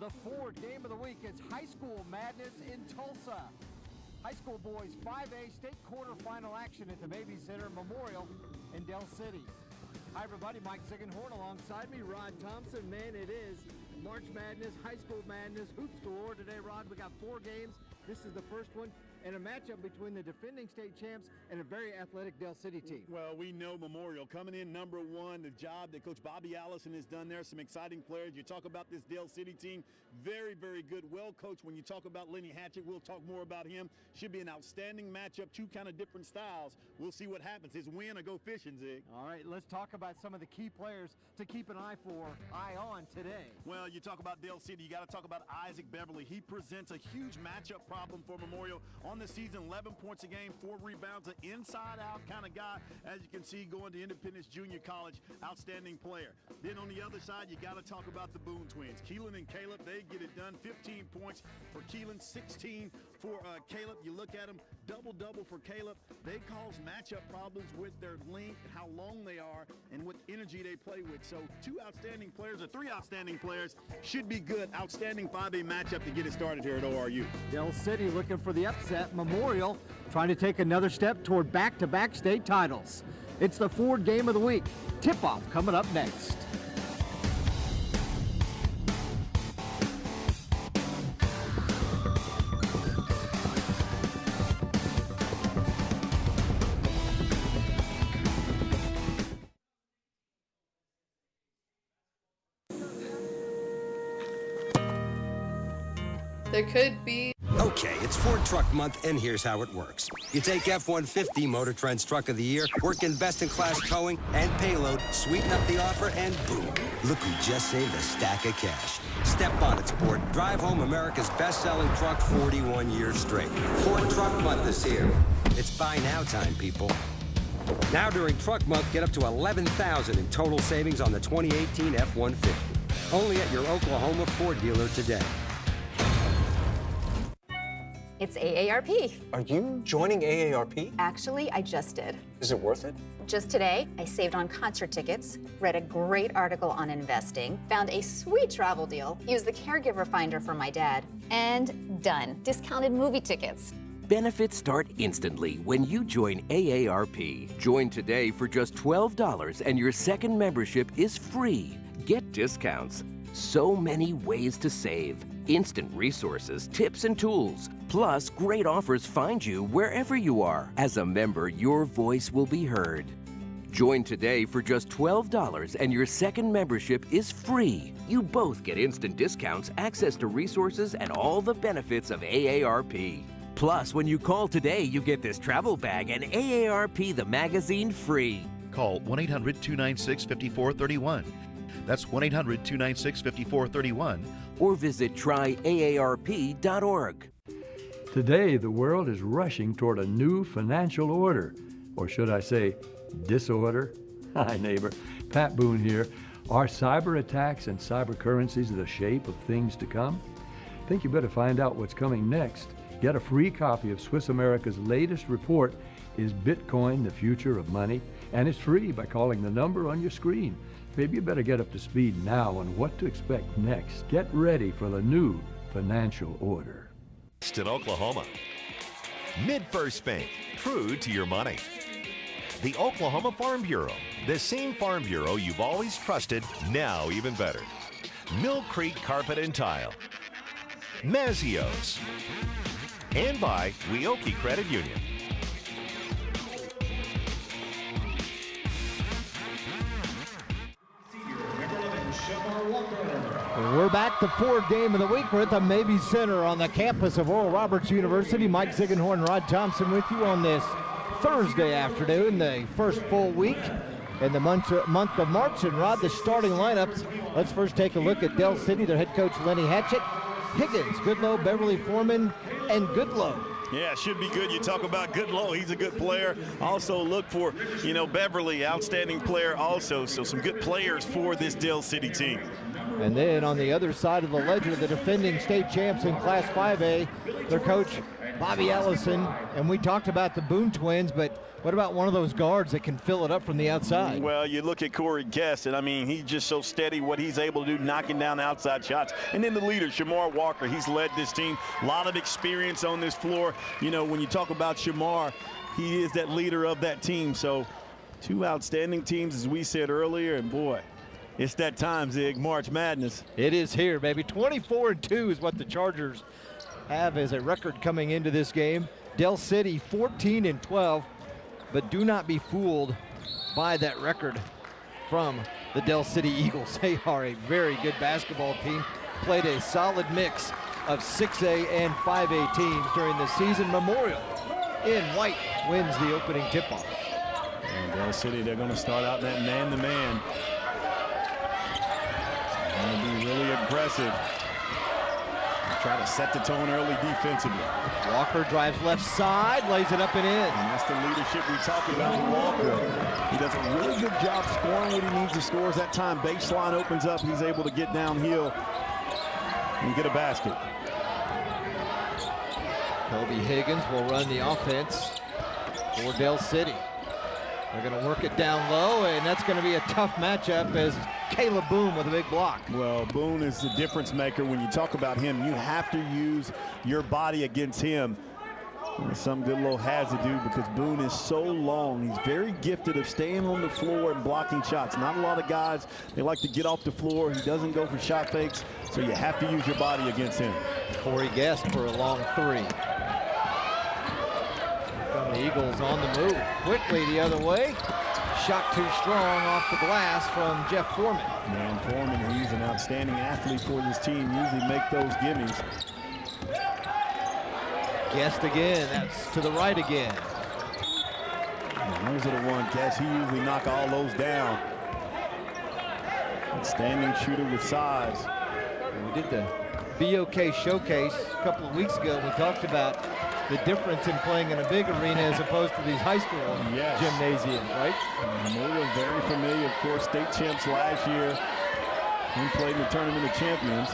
The Ford game of the week is High School Madness in Tulsa. High school boys 5A state quarterfinal action at the Babysitter Memorial in Del City. Hi everybody, Mike Ziegenhorn alongside me, Rod Thompson. Man, it is March Madness, High School Madness, Hoops Galore today, Rod. We got 4 games. This is the first one, and a matchup between the defending state champs and a very athletic Del City team. Well, we know Memorial coming in #1, the job that Coach Bobby Allison has done there, some exciting players. You talk about this Del City team, very, very good, well coached. When you talk about Lenny Hatchett, we'll talk more about him. Should be an outstanding matchup, 2 kind of different styles. We'll see what happens. It's win or go fishing, Zig. All right, let's talk about some of the key players to keep an eye on today. Well, you talk about Del City, you got to talk about Isaac Beverly. He presents a huge matchup problem for Memorial on the season. 11 points a game, 4 rebounds, an inside-out kind of guy. As you can see, going to Independence Junior College, outstanding player. Then on the other side, you got to talk about the Boone twins. Keelan and Caleb, they get it done. 15 points for Keelan, 16 for Caleb. You look at them, double-double for Caleb. They cause matchup problems with their length, how long they are, and what energy they play with. So 2 outstanding players, or 3 outstanding players, should be good. Outstanding 5A matchup to get it started here at ORU. Del City looking for the upset. Memorial trying to take another step toward back-to-back state titles. It's the Ford game of the week. Tip-off coming up next. There could be. Okay, it's Ford Truck Month, and here's how it works. You take F-150, Motor Trend's Truck of the Year, work in best-in-class towing and payload, sweeten up the offer, and boom. Look who just saved a stack of cash. Step on it, sport. Drive home America's best-selling truck 41 years straight. Ford Truck Month is here. It's buy now time, people. Now during Truck Month, get up to $11,000 in total savings on the 2018 F-150. Only at your Oklahoma Ford dealer today. It's AARP. Are you joining AARP? Actually, I just did. Is it worth it? Just today, I saved on concert tickets, read a great article on investing, found a sweet travel deal, used the caregiver finder for my dad, and done. Discounted movie tickets. Benefits start instantly when you join AARP. Join today for just $12 and your second membership is free. Get discounts. So many ways to save. Instant resources, tips, and tools. Plus, great offers find you wherever you are. As a member, your voice will be heard. Join today for just $12 and your second membership is free. You both get instant discounts, access to resources, and all the benefits of AARP. Plus, when you call today, you get this travel bag and AARP the magazine free. Call 1-800-296-5431. That's 1-800-296-5431. Or visit tryaarp.org. Today, the world is rushing toward a new financial order, or should I say, disorder? Hi, neighbor. Pat Boone here. Are cyber attacks and cyber currencies the shape of things to come? Think you better find out what's coming next. Get a free copy of Swiss America's latest report, Is Bitcoin the Future of Money? And it's free by calling the number on your screen. Maybe you better get up to speed now on what to expect next. Get ready for the new financial order. In Oklahoma. Mid-First Bank, true to your money. The Oklahoma Farm Bureau, the same Farm Bureau you've always trusted, now even better. Mill Creek Carpet and Tile. Mazzios. And by Weoki Credit Union. We're back to Ford game of the week. We're at the Mabee Center on the campus of Oral Roberts University. Mike Ziegenhorn, Rod Thompson with you on this Thursday afternoon, the first full week in the month of March. And Rod, the starting lineups. Let's first take a look at Del City. Their head coach, Lenny Hatchett, Higgins, Goodlow, Beverly Foreman, and Goodlow. Yeah, should be good. You talk about Goodlow, he's a good player. Also look for, Beverly, outstanding player also. So some good players for this Del City team. And then on the other side of the ledger, the defending state champs in Class 5A, their coach, Bobby Ellison, and we talked about the Boone twins, but what about one of those guards that can fill it up from the outside? Well, you look at Corey Guest, and I mean, he's just so steady what he's able to do, knocking down outside shots. And then the leader, Shamar Walker, he's led this team. A lot of experience on this floor. You know, when you talk about Shamar, he is that leader of that team. So 2 outstanding teams, as we said earlier, and boy, it's that time, Zig, March Madness. It is here, baby. 24-2 is what the Chargers have as a record coming into this game. Del City 14-12, but do not be fooled by that record from the Del City Eagles. They are a very good basketball team. Played a solid mix of 6A and 5A teams during the season. Memorial in white wins the opening tip-off. And Del City, they're going to start out that man-to-man. Going to be really aggressive. Try to set the tone early defensively. Walker drives left side, lays it up and in. And that's the leadership we talked about with Walker. He does a really good job scoring what he needs to score. As that time baseline opens up, he's able to get downhill and get a basket. Kobe Higgins will run the offense for Del City. They're going to work it down low, and that's going to be a tough matchup as Caleb Boone with a big block. Well, Boone is the difference maker. When you talk about him, you have to use your body against him. It's something good little has to do because Boone is so long. He's very gifted of staying on the floor and blocking shots. Not a lot of guys, they like to get off the floor. He doesn't go for shot fakes, so you have to use your body against him. Corey Guest for a long three. The Eagles on the move quickly the other way. Shot too strong off the glass from Jeff Foreman. Man, Foreman, he's an outstanding athlete for this team. Usually make those gimmies. Guest again. That's to the right again. And those are the ones, Guest, he usually knock all those down. Outstanding shooter with size. We did the BOK showcase a couple of weeks ago. We talked about the difference in playing in a big arena as opposed to these high school gymnasiums, right? Memorial very familiar, of course, state champs last year. He played in the Tournament of Champions.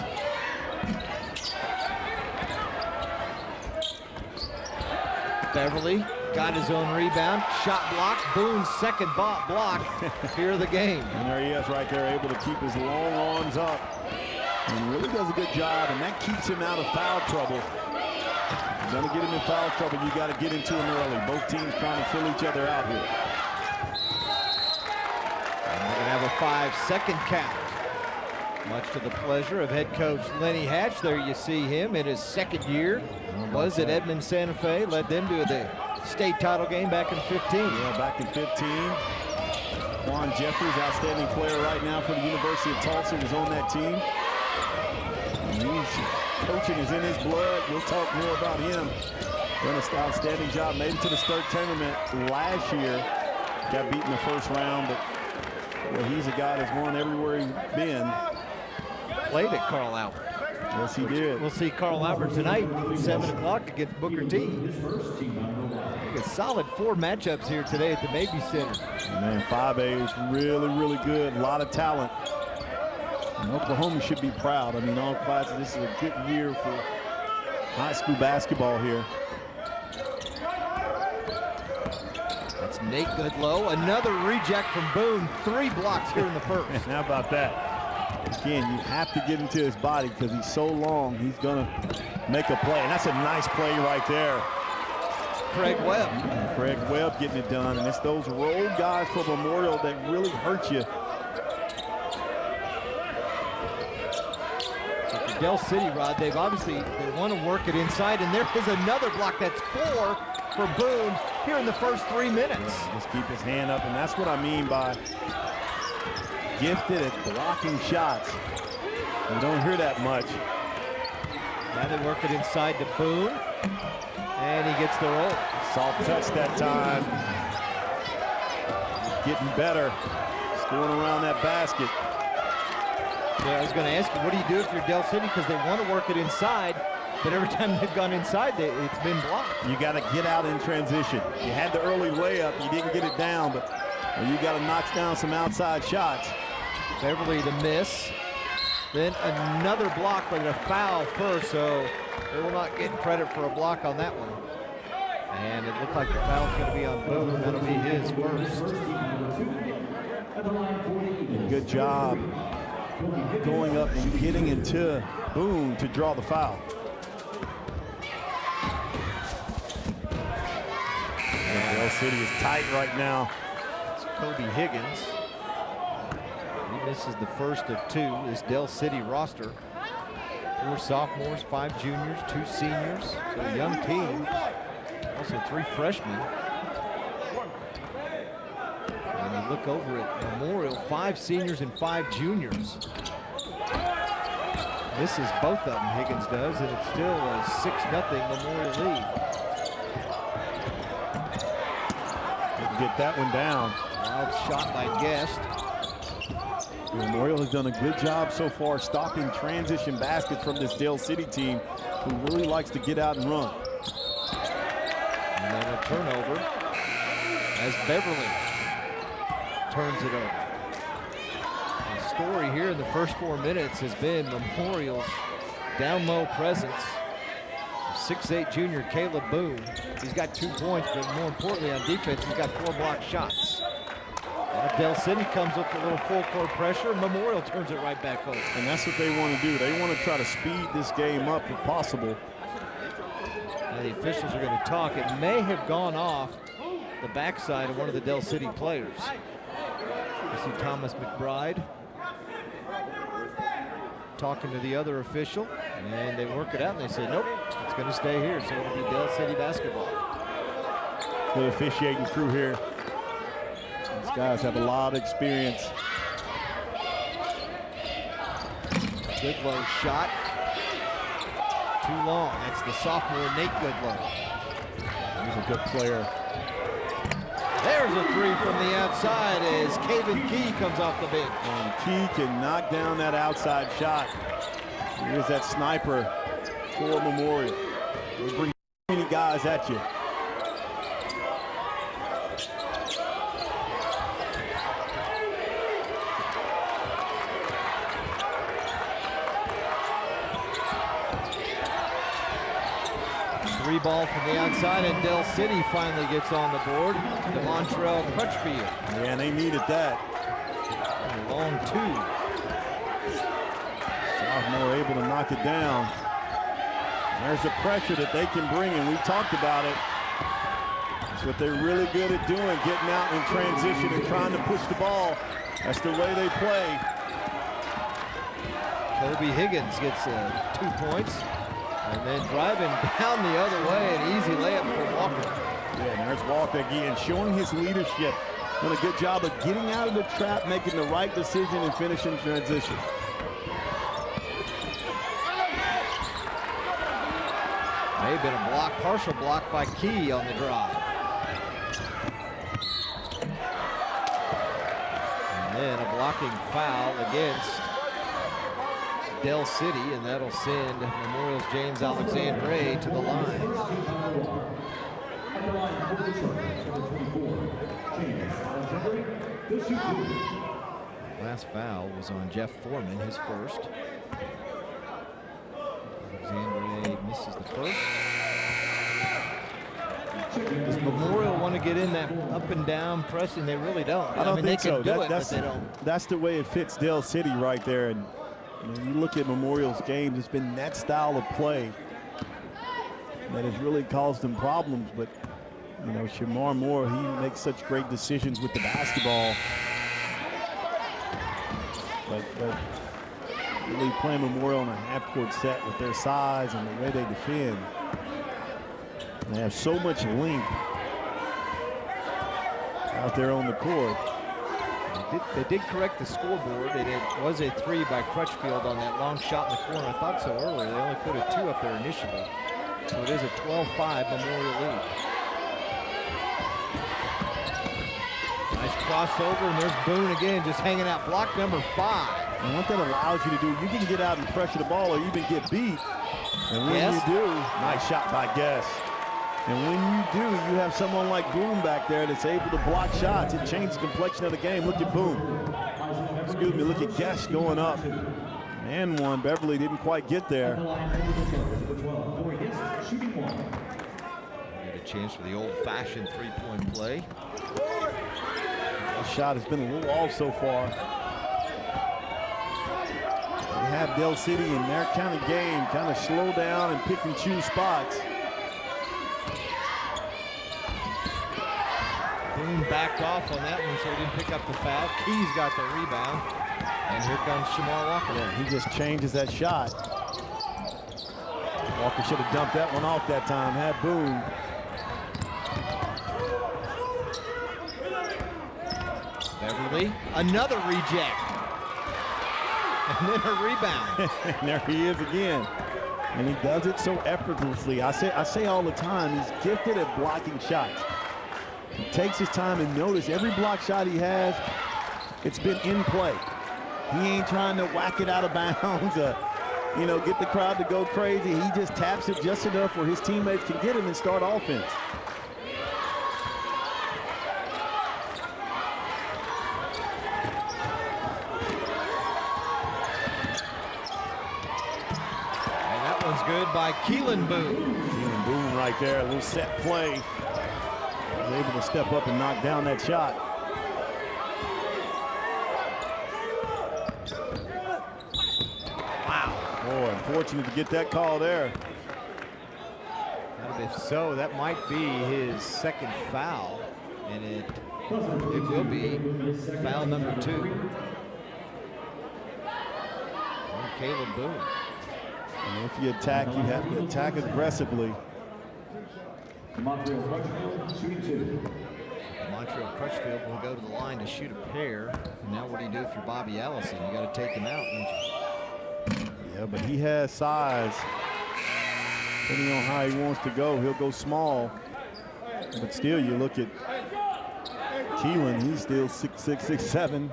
Beverly got his own rebound, shot block, Boone's second block here of the game. And there he is right there, able to keep his long arms up. And really does a good job, and that keeps him out of foul trouble. You're gonna get him in foul trouble, you gotta get into him early. Both teams trying to fill each other out here. And we're gonna have a 5-second count. Much to the pleasure of head coach Lenny Hatch. There you see him in his second year. Was at Edmond Santa Fe, led them to the state title game back in 15. Yeah, back in 15. Juan Jeffries, outstanding player right now for the University of Tulsa, was on that team. Coaching is in his blood. We'll talk more about him. Done an outstanding job. Made it to the state tournament last year. Got beat in the first round, but well, he's a guy that's won everywhere he's been. Played at Carl Albert. Yes, he did. We'll see Carl Albert tonight, 7 o'clock against Booker T. A solid 4 matchups here today at the Mabee Center. Man, 5A is really, really good. A lot of talent. And Oklahoma should be proud. I mean, all classes, this is a good year for high school basketball here. That's Nate Goodlow. Another reject from Boone. 3 blocks here in the first. How about that? Again, you have to get into his body because he's so long, he's going to make a play. And that's a nice play right there. Craig Webb. And Craig Webb getting it done. And it's those roll guys for Memorial that really hurt you. Del City, Rod, they want to work it inside, and there is another block. That's 4 for Boone here in the first 3 minutes. Yeah, just keep his hand up, and that's what I mean by gifted at blocking shots. You don't hear that much. Now they work it inside to Boone, and he gets the roll. Soft touch that time. Getting better, scoring around that basket. Yeah, I was going to ask you, what do you do if you're Del City? Because they want to work it inside, but every time they've gone inside, it's been blocked. You got to get out in transition. You had the early layup, you didn't get it down, but you got to knock down some outside shots. Beverly the miss. Then another block, but a foul first, so they will not get credit for a block on that one. And it looked like the foul's going to be on Boone. That'll be his first. And good job going up and getting into Boone to draw the foul. Dell City is tight right now. It's Kobe Higgins. He misses the first of two. This Dell City roster. 4 sophomores, 5 juniors, 2 seniors. So a young team. Also 3 freshmen. And you look over at Memorial, 5 seniors and 5 juniors. Misses both of them, Higgins does, and it's still a 6-0 Memorial lead. Didn't get that one down. Wild shot by Guest. Memorial has done a good job so far stopping transition baskets from this Dell City team who really likes to get out and run. And then a turnover as Beverly turns it over. The story here in the first 4 minutes has been Memorial's down low presence. 6'8" junior Caleb Boone. He's got 2 points, but more importantly on defense, he's got 4 blocked shots. Dell City comes up with a little full court pressure. Memorial turns it right back over. And that's what they want to do. They want to try to speed this game up if possible. Now the officials are going to talk. It may have gone off the backside of one of the Dell City players. You see Thomas McBride talking to the other official, and they work it out, and they say, nope, it's going to stay here. So it'll be Dell City basketball. Good officiating crew here. These guys have a lot of experience. Goodlow shot. Too long. That's the sophomore Nate Goodlow. He's a good player. There's a 3 from the outside as Caven Key comes off the bench. And Key can knock down that outside shot. Here's that sniper for Memorial. They bring many guys at you. Ball from the outside, and Dell City finally gets on the board. DeMontrell Crutchfield. Yeah, and they needed that. And a long 2. Sophomore able to knock it down. There's the pressure that they can bring, and we talked about it. That's what they're really good at doing, getting out in transition and trying to push the ball. That's the way they play. Kobe Higgins gets 2 points. And then driving down the other way, an easy layup for Walker. Yeah, and there's Walker again, showing his leadership. Done a good job of getting out of the trap, making the right decision, and finishing transition. May have been a block, partial block by Key on the drive. And then a blocking foul against Dell City, and that'll send Memorial's James Alexandre to the line. Last foul was on Jeff Foreman, his first. Alexandre misses the first. Does Memorial want to get in that up and down pressing? They really don't. I don't think so. They can do it, but they don't. That's the way it fits Dell City right there. And you look at Memorial's games, it's been that style of play that has really caused them problems. But, you know, Shamar Moore, he makes such great decisions with the basketball. But really playing Memorial on a half-court set with their size and the way they defend. They have so much length out there on the court. They did correct the scoreboard, and it was a 3 by Crutchfield on that long shot in the corner. I thought so earlier. They only put a 2 up there initially. So it is a 12-5 Memorial lead. Nice crossover, and there's Boone again, just hanging out. Block number 5. And what that allows you to do, you can get out and pressure the ball or even get beat. And when you do, nice shot by Guess. And when you do, you have someone like Boone back there that's able to block shots. It changes the complexion of the game. Look at Boone. Excuse me, look at Guess going up. And one, Beverly didn't quite get there. A a chance for the old-fashioned three-point play. The shot has been a little off so far. They have Del City in their kind of game, kind of slow down and pick and choose spots. Boone backed off on that one, so he didn't pick up the foul. Key's got the rebound. And here comes Shamar Walker. Yeah, he just changes that shot. Walker should have dumped that one off that time, had Boone. Beverly, another reject. And then a rebound. And there he is again. And he does it so effortlessly. I say all the time, he's gifted at blocking shots. He takes his time, and notice every block shot he has, it's been in play. He ain't trying to whack it out of bounds, you know, get the crowd to go crazy. He just taps it just enough where his teammates can get him and start offense. And that one's good by Keelan Boone. Keelan Boone right there, a little set play. Was able to step up and knock down that shot. Wow. Boy, unfortunate to get that call there. If so, that might be his second foul, and it will be foul number 2 on Caleb Boone. And if you attack, you have to attack aggressively. Montreal Crutchfield will go to the line to shoot a pair. And now what do you do if you're Bobby Allison? You got to take him out, don't you? Yeah, but he has size. Depending on how he wants to go, he'll go small. But still, you look at Keelan, he's still 6'6", 6'7".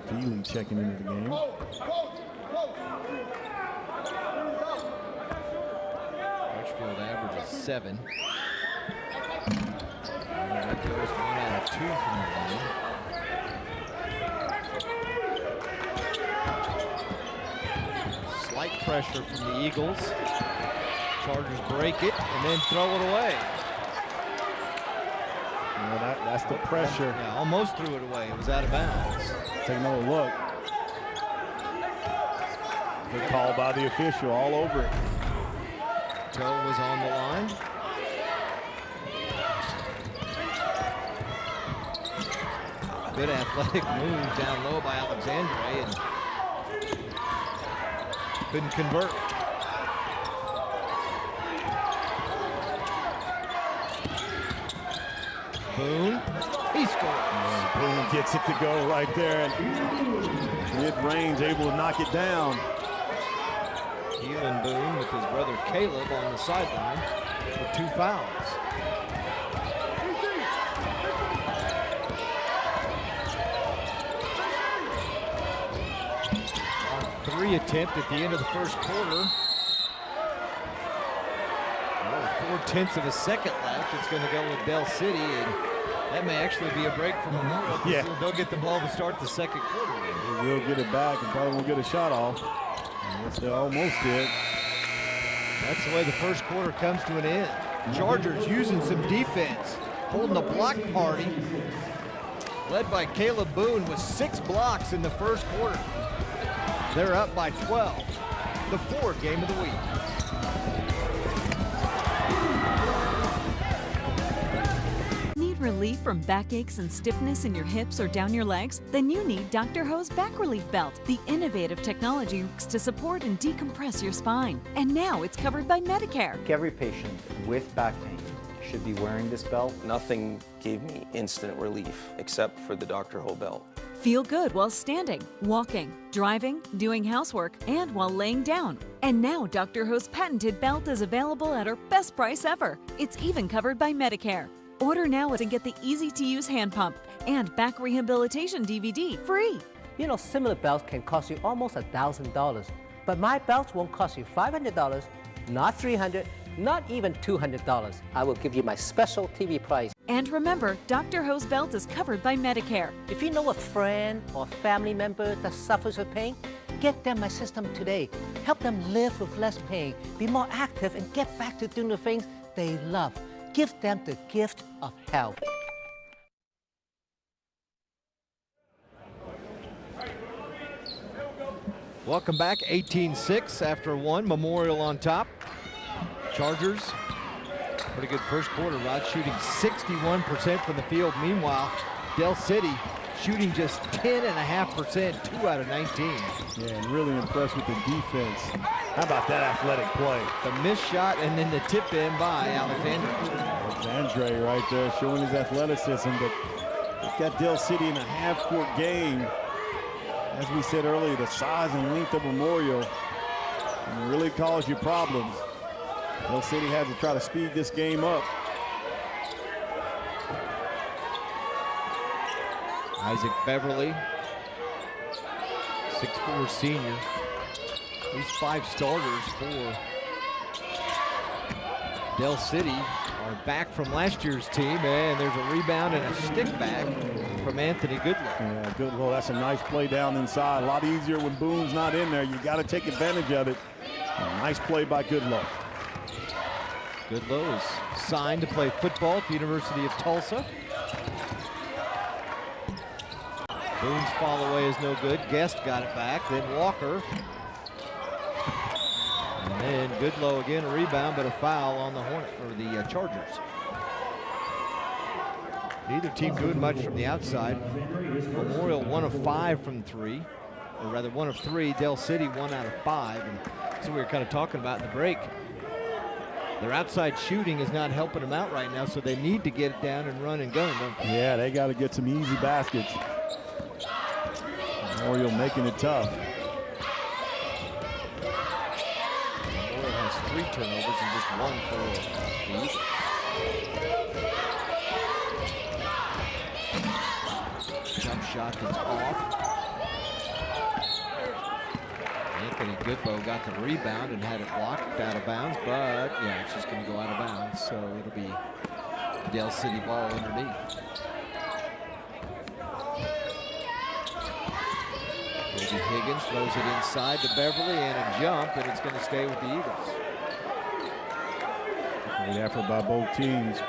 Bealey checking into the game. Crutchfield averages 7. And that goes 1 out of 2 from the line. Slight pressure from the Eagles. Chargers break it and then throw it away. Well, that's the pressure. Yeah, almost threw it away. It was out of bounds. Take another look. Good call by the official all over it. Toe was on the line. Good athletic move down low by Alexandre and couldn't convert. Boone, he scores. Yeah, Boone gets it to go right there, and mid-range able to knock it down. Keelan Boone with his brother Caleb on the sideline for 2 fouls. Our 3 attempt at the end of the first quarter. 4/10 of a second left. It's going to go with Del City, and that may actually be a break for Memorial. Yeah. They'll get the ball to start the second quarter. They will get it back and probably won't get a shot off. Yes, they almost did. That's the way the first quarter comes to an end. Chargers using some defense, holding a block party, led by Caleb Boone with 6 blocks in the first quarter. They're up by 12. The 4th game of the week. Need relief from backaches and stiffness in your hips or down your legs? Then you need Dr. Ho's Back Relief Belt, the innovative technology to support and decompress your spine. And now it's covered by Medicare. Every patient with back pain should be wearing this belt. Nothing gave me instant relief except for the Dr. Ho belt. Feel good while standing, walking, driving, doing housework, and while laying down. And now Dr. Ho's patented belt is available at our best price ever. It's even covered by Medicare. Order now and get the easy-to-use hand pump and back rehabilitation DVD free. You know, similar belts can cost you almost $1,000, but my belts won't cost you $500, not $300, Not even $200. I will give you my special TV price. And remember, Dr. Ho's belt is covered by Medicare. If you know a friend or family member that suffers with pain, get them my system today. Help them live with less pain, be more active, and get back to doing the things they love. Give them the gift of health. Welcome back, 18-6 after one. Memorial on top. Chargers, pretty good first quarter. Rod shooting 61% from the field. Meanwhile, Del City shooting just 10.5%, 2 out of 19. Yeah, and really impressed with the defense. How about that athletic play? The missed shot and then the tip in by Alexandre right there showing his athleticism, but he's got Del City in a half-court game. As we said earlier, the size and length of Memorial really cause you problems. Del City had to try to speed this game up. Isaac Beverly, 6'4" senior. These 5 starters for Del City are back from last year's team, and there's a rebound and a stick back from Anthony Goodlow. Yeah, Goodlow, that's a nice play down inside. A lot easier when Boone's not in there. You got to take advantage of it. A nice play by Goodlow. Goodlow is signed to play football at the University of Tulsa. Boone's fall away is no good. Guest got it back, then Walker. And then Goodlow again, a rebound, but a foul on the Chargers. Neither team doing much from the outside. Memorial 1 of 5 from 3, or rather 1 of 3. Del City 1 out of 5. And that's what we were kind of talking about in the break. Their outside shooting is not helping them out right now, so they need to get it down and run and gun, don't they? Yeah, they got to get some easy baskets. Memorial making it tough. Memorial has 3 turnovers and just 1 for the Eagles. Jump shot that's off. Anthony Goodlow got the rebound and had it blocked out of bounds, but yeah, it's just going to go out of bounds, so it'll be Del City ball underneath. Maybe Higgins throws it inside to Beverly and a jump, and it's going to stay with the Eagles. Great effort by both teams.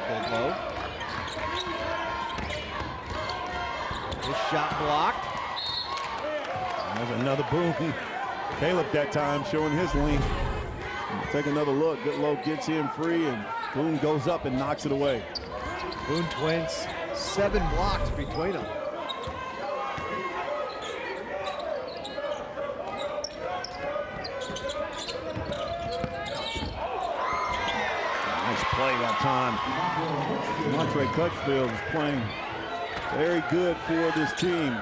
Goodlow. His shot blocked. There's another Boone. Caleb that time showing his length. Take another look. Goodlow gets him free, and Boone goes up and knocks it away. Boone twins, 7 blocks between them. Play that time. Montre Crutchfield is playing very good for this team.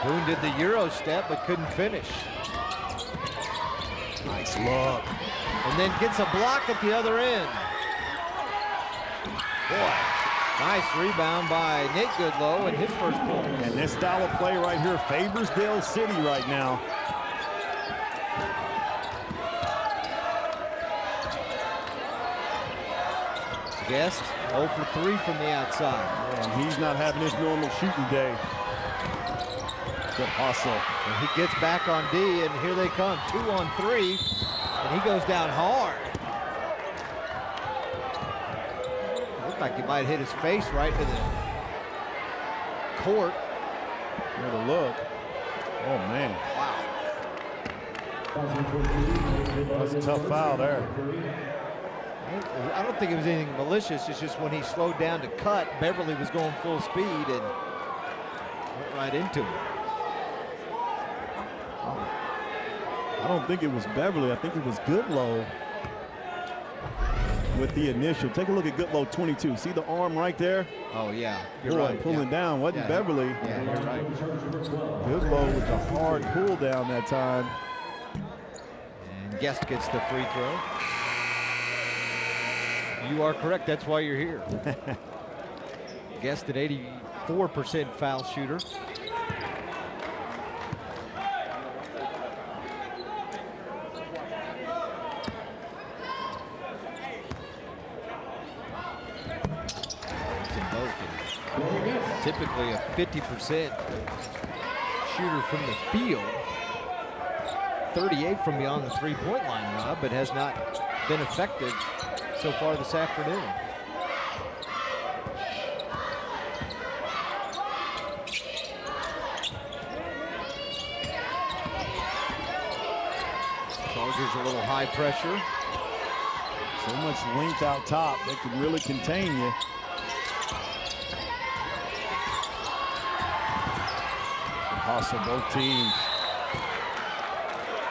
Boone did the Euro step but couldn't finish. Nice look. And then gets a block at the other end. Boy. Nice rebound by Nate Goodlow and his first point. And this style of play right here favors Del City right now. Guest 0 for 3 from the outside. And he's not having his normal shooting day. Good hustle. And he gets back on D, and here they come, 2 on 3, and he goes down hard. Like he might hit his face right to the court. What a look. Oh, man. Wow. That's a tough foul there. I don't think it was anything malicious. It's just when he slowed down to cut, Beverly was going full speed and went right into him. I don't think it was Beverly. I think it was Goodlow. with the initial. Take a look at Goodlow 22. See the arm right there? Oh, yeah. You're Boy, right. pulling down. Wasn't Beverly. Yeah, you're right. Goodlow with the hard pull down that time. And Guest gets the free throw. You are correct. That's why you're here. Guest at 84% foul shooter. Typically a 50% shooter from the field. 38 from beyond the three-point line, Rob, but has not been effective so far this afternoon. Chargers a little high pressure. So much length out top, they can really contain you. Hustle both teams.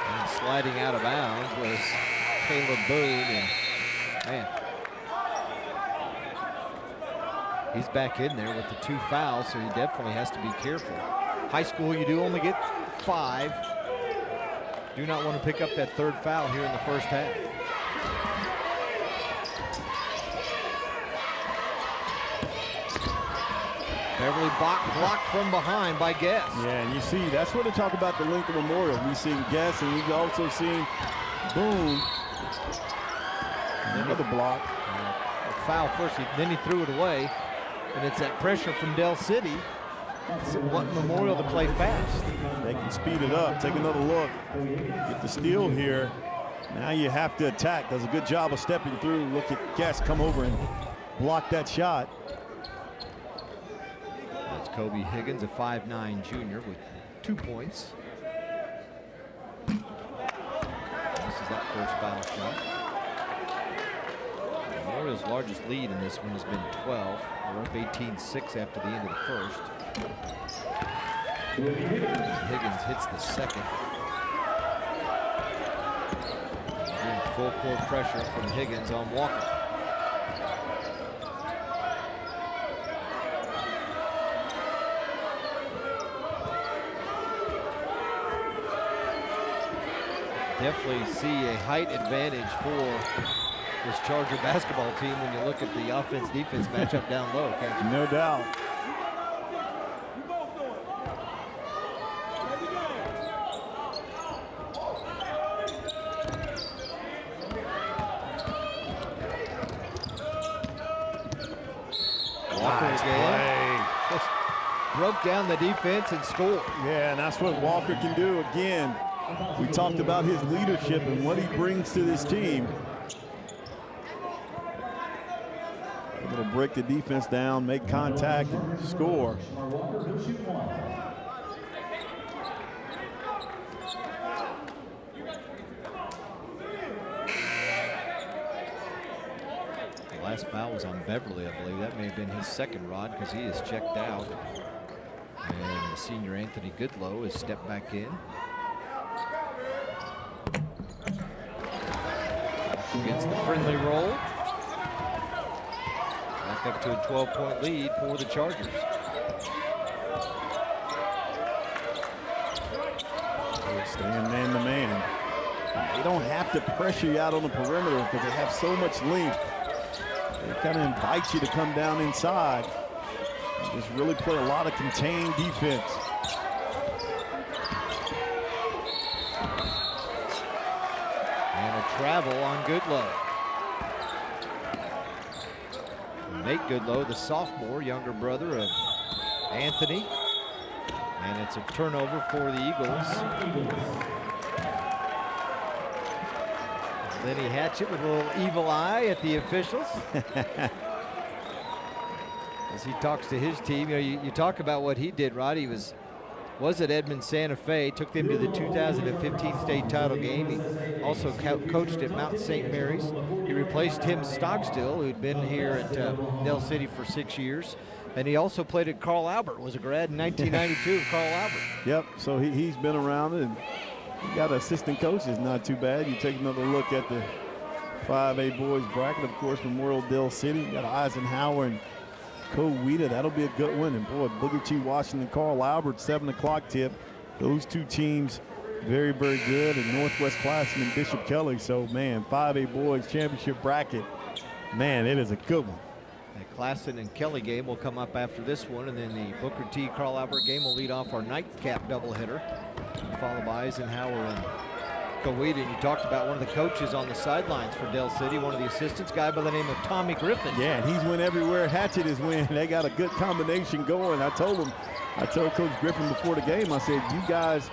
And sliding out of bounds was Caleb Boone, and man, he's back in there with the 2 fouls, so he definitely has to be careful. High school, you do only get 5. Do not want to pick up that 3rd foul here in the first half. Beverly blocked from behind by Guest. Yeah, and you see, that's what they talk about the Lincoln Memorial. We've seen Guest, and we've also seen Boone. Another block. Foul first, then he threw it away. And it's that pressure from Del City. Want Memorial to play fast. They can speed it up, take another look, get the steal here. Now you have to attack. Does a good job of stepping through. Look at Guest come over and block that shot. That's Kobe Higgins, a 5'9" junior with 2 points. This is that first foul shot. Memorial's largest lead in this one has been 12. We're up 18-6 after the end of the first. Higgins hits the second. Again, full court pressure from Higgins on Walker. Definitely see a height advantage for this Charger basketball team when you look at the offense-defense matchup down low, can't you? No doubt. Walker again. Just broke down the defense and scored. Yeah, and that's what Walker can do again. We talked about his leadership and what he brings to this team. Able to break the defense down, make contact, and score. The last foul was on Beverly, I believe. That may have been his second, Rod, because he is checked out. And the senior Anthony Goodlow is stepped back in. Gets the friendly roll. Back up to a 12-point lead for the Chargers. Staying man to man. They don't have to pressure you out on the perimeter because they have so much length. They kind of invite you to come down inside and just really play a lot of contained defense. Travel on Goodlow. Nate Goodlow, the sophomore, younger brother of Anthony. And it's a turnover for the Eagles. Lenny Hatchett with a little evil eye at the officials. As he talks to his team, you talk about what he did, Rod. He was at Edmond Santa Fe, took them to the 2015 state title game. He also coached at Mount St. Mary's. He replaced Tim Stockstill, who'd been here at Del City for 6 years. And he also played at Carl Albert, was a grad in 1992 of Carl Albert. Yep, so he's been around, and he got assistant coaches, not too bad. You take another look at the 5A boys bracket. Of course, Memorial Dell City. You got Eisenhower and Coweta. That'll be a good one. And boy, Booker T. Washington, Carl Albert, 7 o'clock tip. Those two teams very, very good. And Northwest Classen and Bishop Kelly. So, man, 5A boys championship bracket. Man, it is a good one. The Classen and Kelly game will come up after this one, and then the Booker T. Carl Albert game will lead off our nightcap doubleheader, followed by Eisenhower and Coweta. And you talked about one of the coaches on the sidelines for Dell City, one of the assistants, guy by the name of Tommy Griffin. Yeah, and he's win everywhere. Hatchet is win. They got a good combination going. I told Coach Griffin before the game, I said, you guys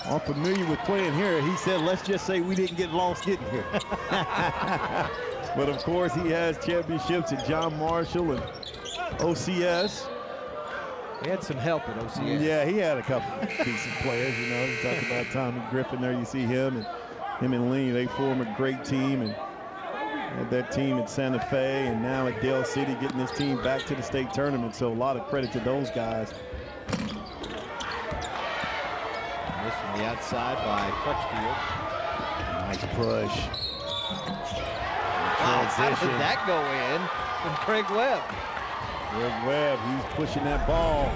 are familiar with playing here. He said, let's just say we didn't get lost getting here. But of course, he has championships at John Marshall and OCS. He had some help at OCS. Yeah, he had a couple decent players. You know, you talk about Tommy Griffin there. You see him and Lee. They form a great team, and had that team at Santa Fe, and now at Dell City, getting this team back to the state tournament. So a lot of credit to those guys. This from the outside by Crutchfield. Nice push. Wow, how did that go in from Craig Webb? Craig Webb, he's pushing that ball.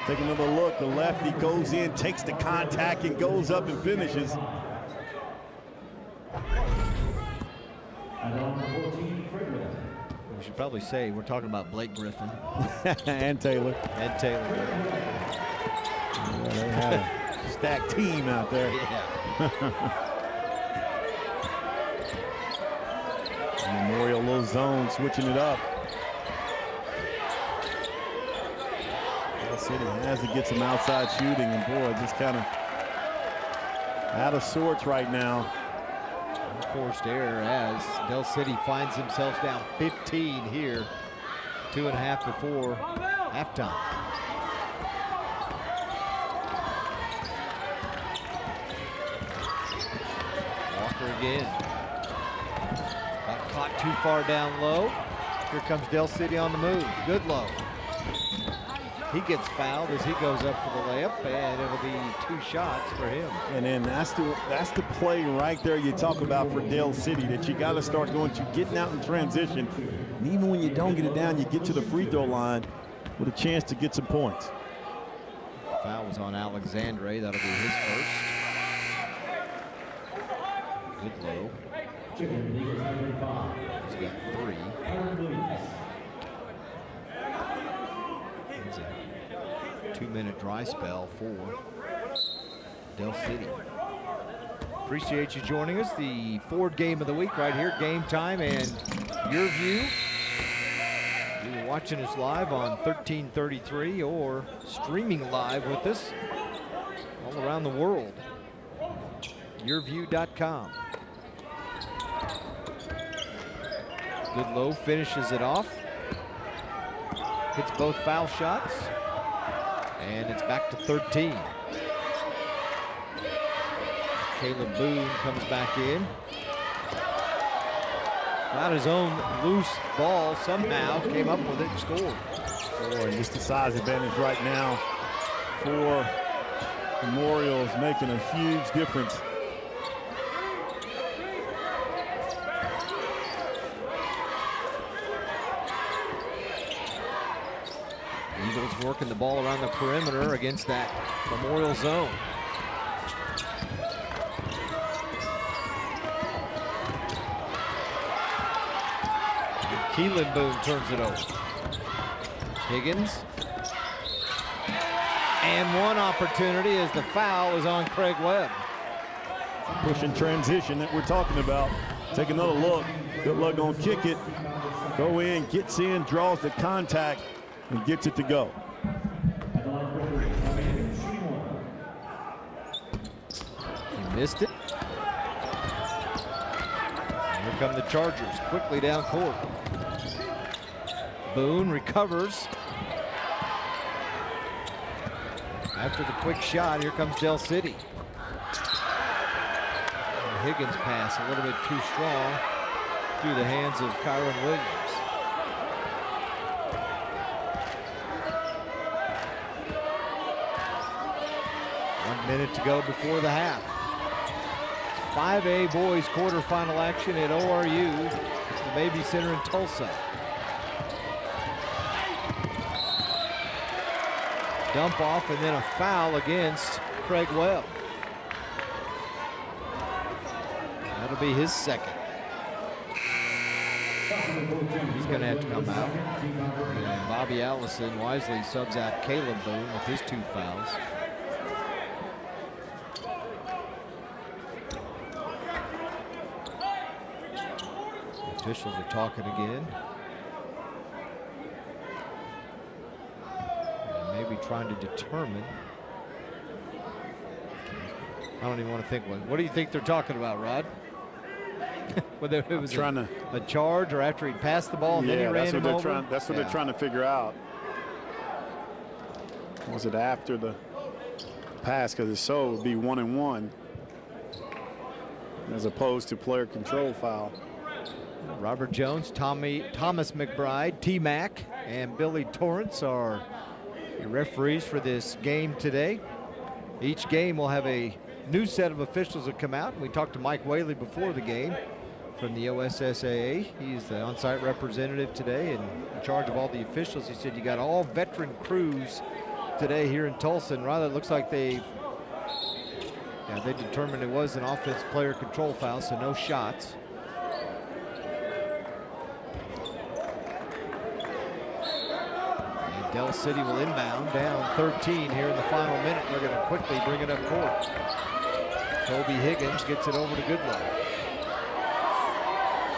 Take another look. The lefty goes in, takes the contact, and goes up and finishes. We should probably say we're talking about Blake Griffin. And Taylor. And Taylor. Yeah, they had a stacked team out there. Yeah. Memorial low zone, switching it up. Dell City has to get some outside shooting, and boy, just kind of out of sorts right now. Forced error as Dell City finds themselves down 15 here, 2.5 before halftime. Walker again. Got caught too far down low. Here comes Dell City on the move. Good low. He gets fouled as he goes up for the layup, and it'll be 2 shots for him. And then that's the play right there you talk about for Dell City, that you got to start going to getting out in transition. And even when you don't get it down, you get to the free throw line with a chance to get some points. Foul was on Alexandre. That'll be his first. Good low. He's got 3. It's a 2-minute dry spell for Dell City. Appreciate you joining us. The Ford game of the week right here, Game Time and Your View. You're watching us live on 1333 or streaming live with us all around the world. Yourview.com. Good low, finishes it off. Hits both foul shots. And it's back to 13. Caleb Boone comes back in. Got his own loose ball somehow, came up with it and scored. Boy, just a size advantage right now for Memorial is making a huge difference. Eagles working the ball around the perimeter against that Memorial zone. Keelan Boone turns it over. Higgins. And one opportunity as the foul is on Craig Webb. Pushing transition that we're talking about. Take another look. Good luck on kick it. Go in, gets in, draws the contact, and gets it to go. He missed it. Here come the Chargers, quickly down court. Boone recovers. After the quick shot, here comes Dell City. And Higgins pass a little bit too strong through the hands of Kyron Williams. Minute to go before the half. 5A boys quarterfinal action at ORU, the Baby Center in Tulsa. Dump off and then a foul against Craig Webb. That'll be his second. He's going to have to come out. And Bobby Allison wisely subs out Caleb Boone with his 2 fouls. The officials are talking again. And maybe trying to determine. I don't even want to think. What do you think they're talking about, Rod? Whether it was a charge or after he passed the ball and then he ran him over? That's what they're trying to figure out. Was it after the pass? Because if so, it would be 1-and-1 as opposed to player control foul. Robert Jones, Thomas McBride, T-Mac, and Billy Torrance are your referees for this game today. Each game will have a new set of officials that come out. We talked to Mike Whaley before the game from the OSSAA. He's the on-site representative today and in charge of all the officials. He said you got all veteran crews today here in Tulsa, and rather it looks like they determined it was an offense player control foul, so no shots. And Del City will inbound down 13 here in the final minute. They're going to quickly bring it up court. Kobe Higgins gets it over to Goodlow.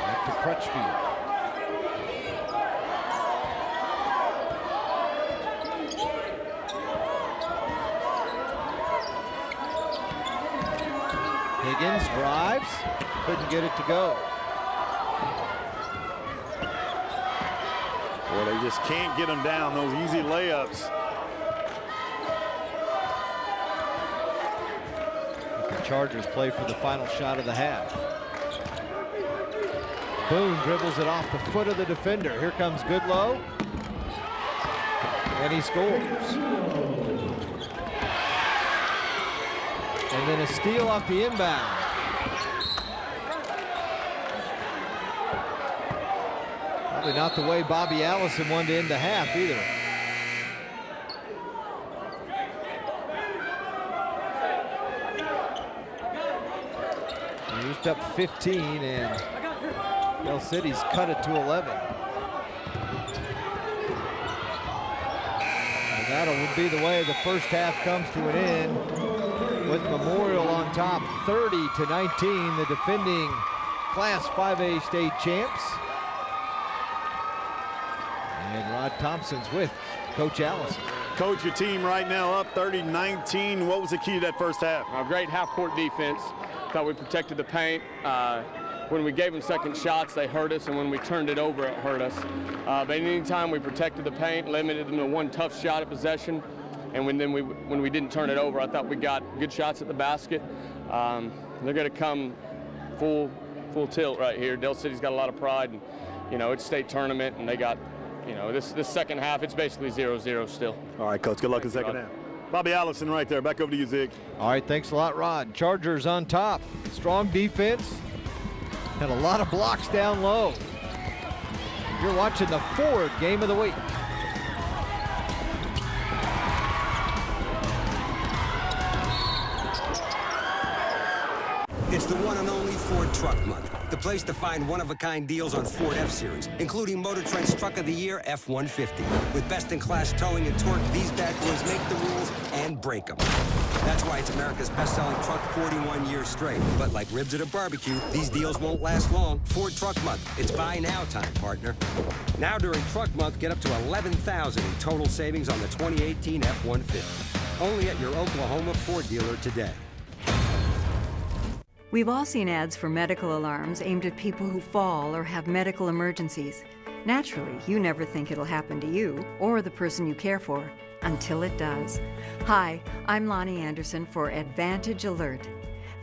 Back to Crutchfield. Higgins drives, couldn't get it to go. Well, they just can't get them down, those easy layups. The Chargers play for the final shot of the half. Boone dribbles it off the foot of the defender. Here comes Goodlow. And he scores. And then a steal off the inbound. Probably not the way Bobby Allison wanted to end the half either. He used up 15 and Del City's cut it to 11. And that'll be the way the first half comes to an end, with Memorial on top 30-19, the defending Class 5A state champs. And Rod Thompson's with Coach Allison. Coach, your team right now up 30-19. What was the key to that first half? Great half-court defense. Thought we protected the paint. When we gave them second shots, they hurt us, and when we turned it over, it hurt us. But anytime we protected the paint, limited them to one tough shot at possession, and when we didn't turn it over, I thought we got good shots at the basket. They're going to come full tilt right here. Del City's got a lot of pride, and it's state tournament, and they got, this second half, it's basically 0-0 still. All right, Coach, good luck in the second half. Bobby Allison right there. Back over to you, Zig. All right, thanks a lot, Rod. Chargers on top. Strong defense and a lot of blocks down low. You're watching the Ford Game of the Week. It's the one and only Ford Truck Month, the place to find one-of-a-kind deals on Ford F-Series, including Motor Trend's Truck of the Year F-150. With best-in-class towing and torque, these bad boys make the rules and break them. That's why it's America's best-selling truck 41 years straight. But like ribs at a barbecue, these deals won't last long. Ford Truck Month. It's buy now time, partner. Now during Truck Month, get up to $11,000 in total savings on the 2018 F-150. Only at your Oklahoma Ford dealer today. We've all seen ads for medical alarms aimed at people who fall or have medical emergencies. Naturally, you never think it'll happen to you or the person you care for until it does. Hi, I'm Lonnie Anderson for Advantage Alert.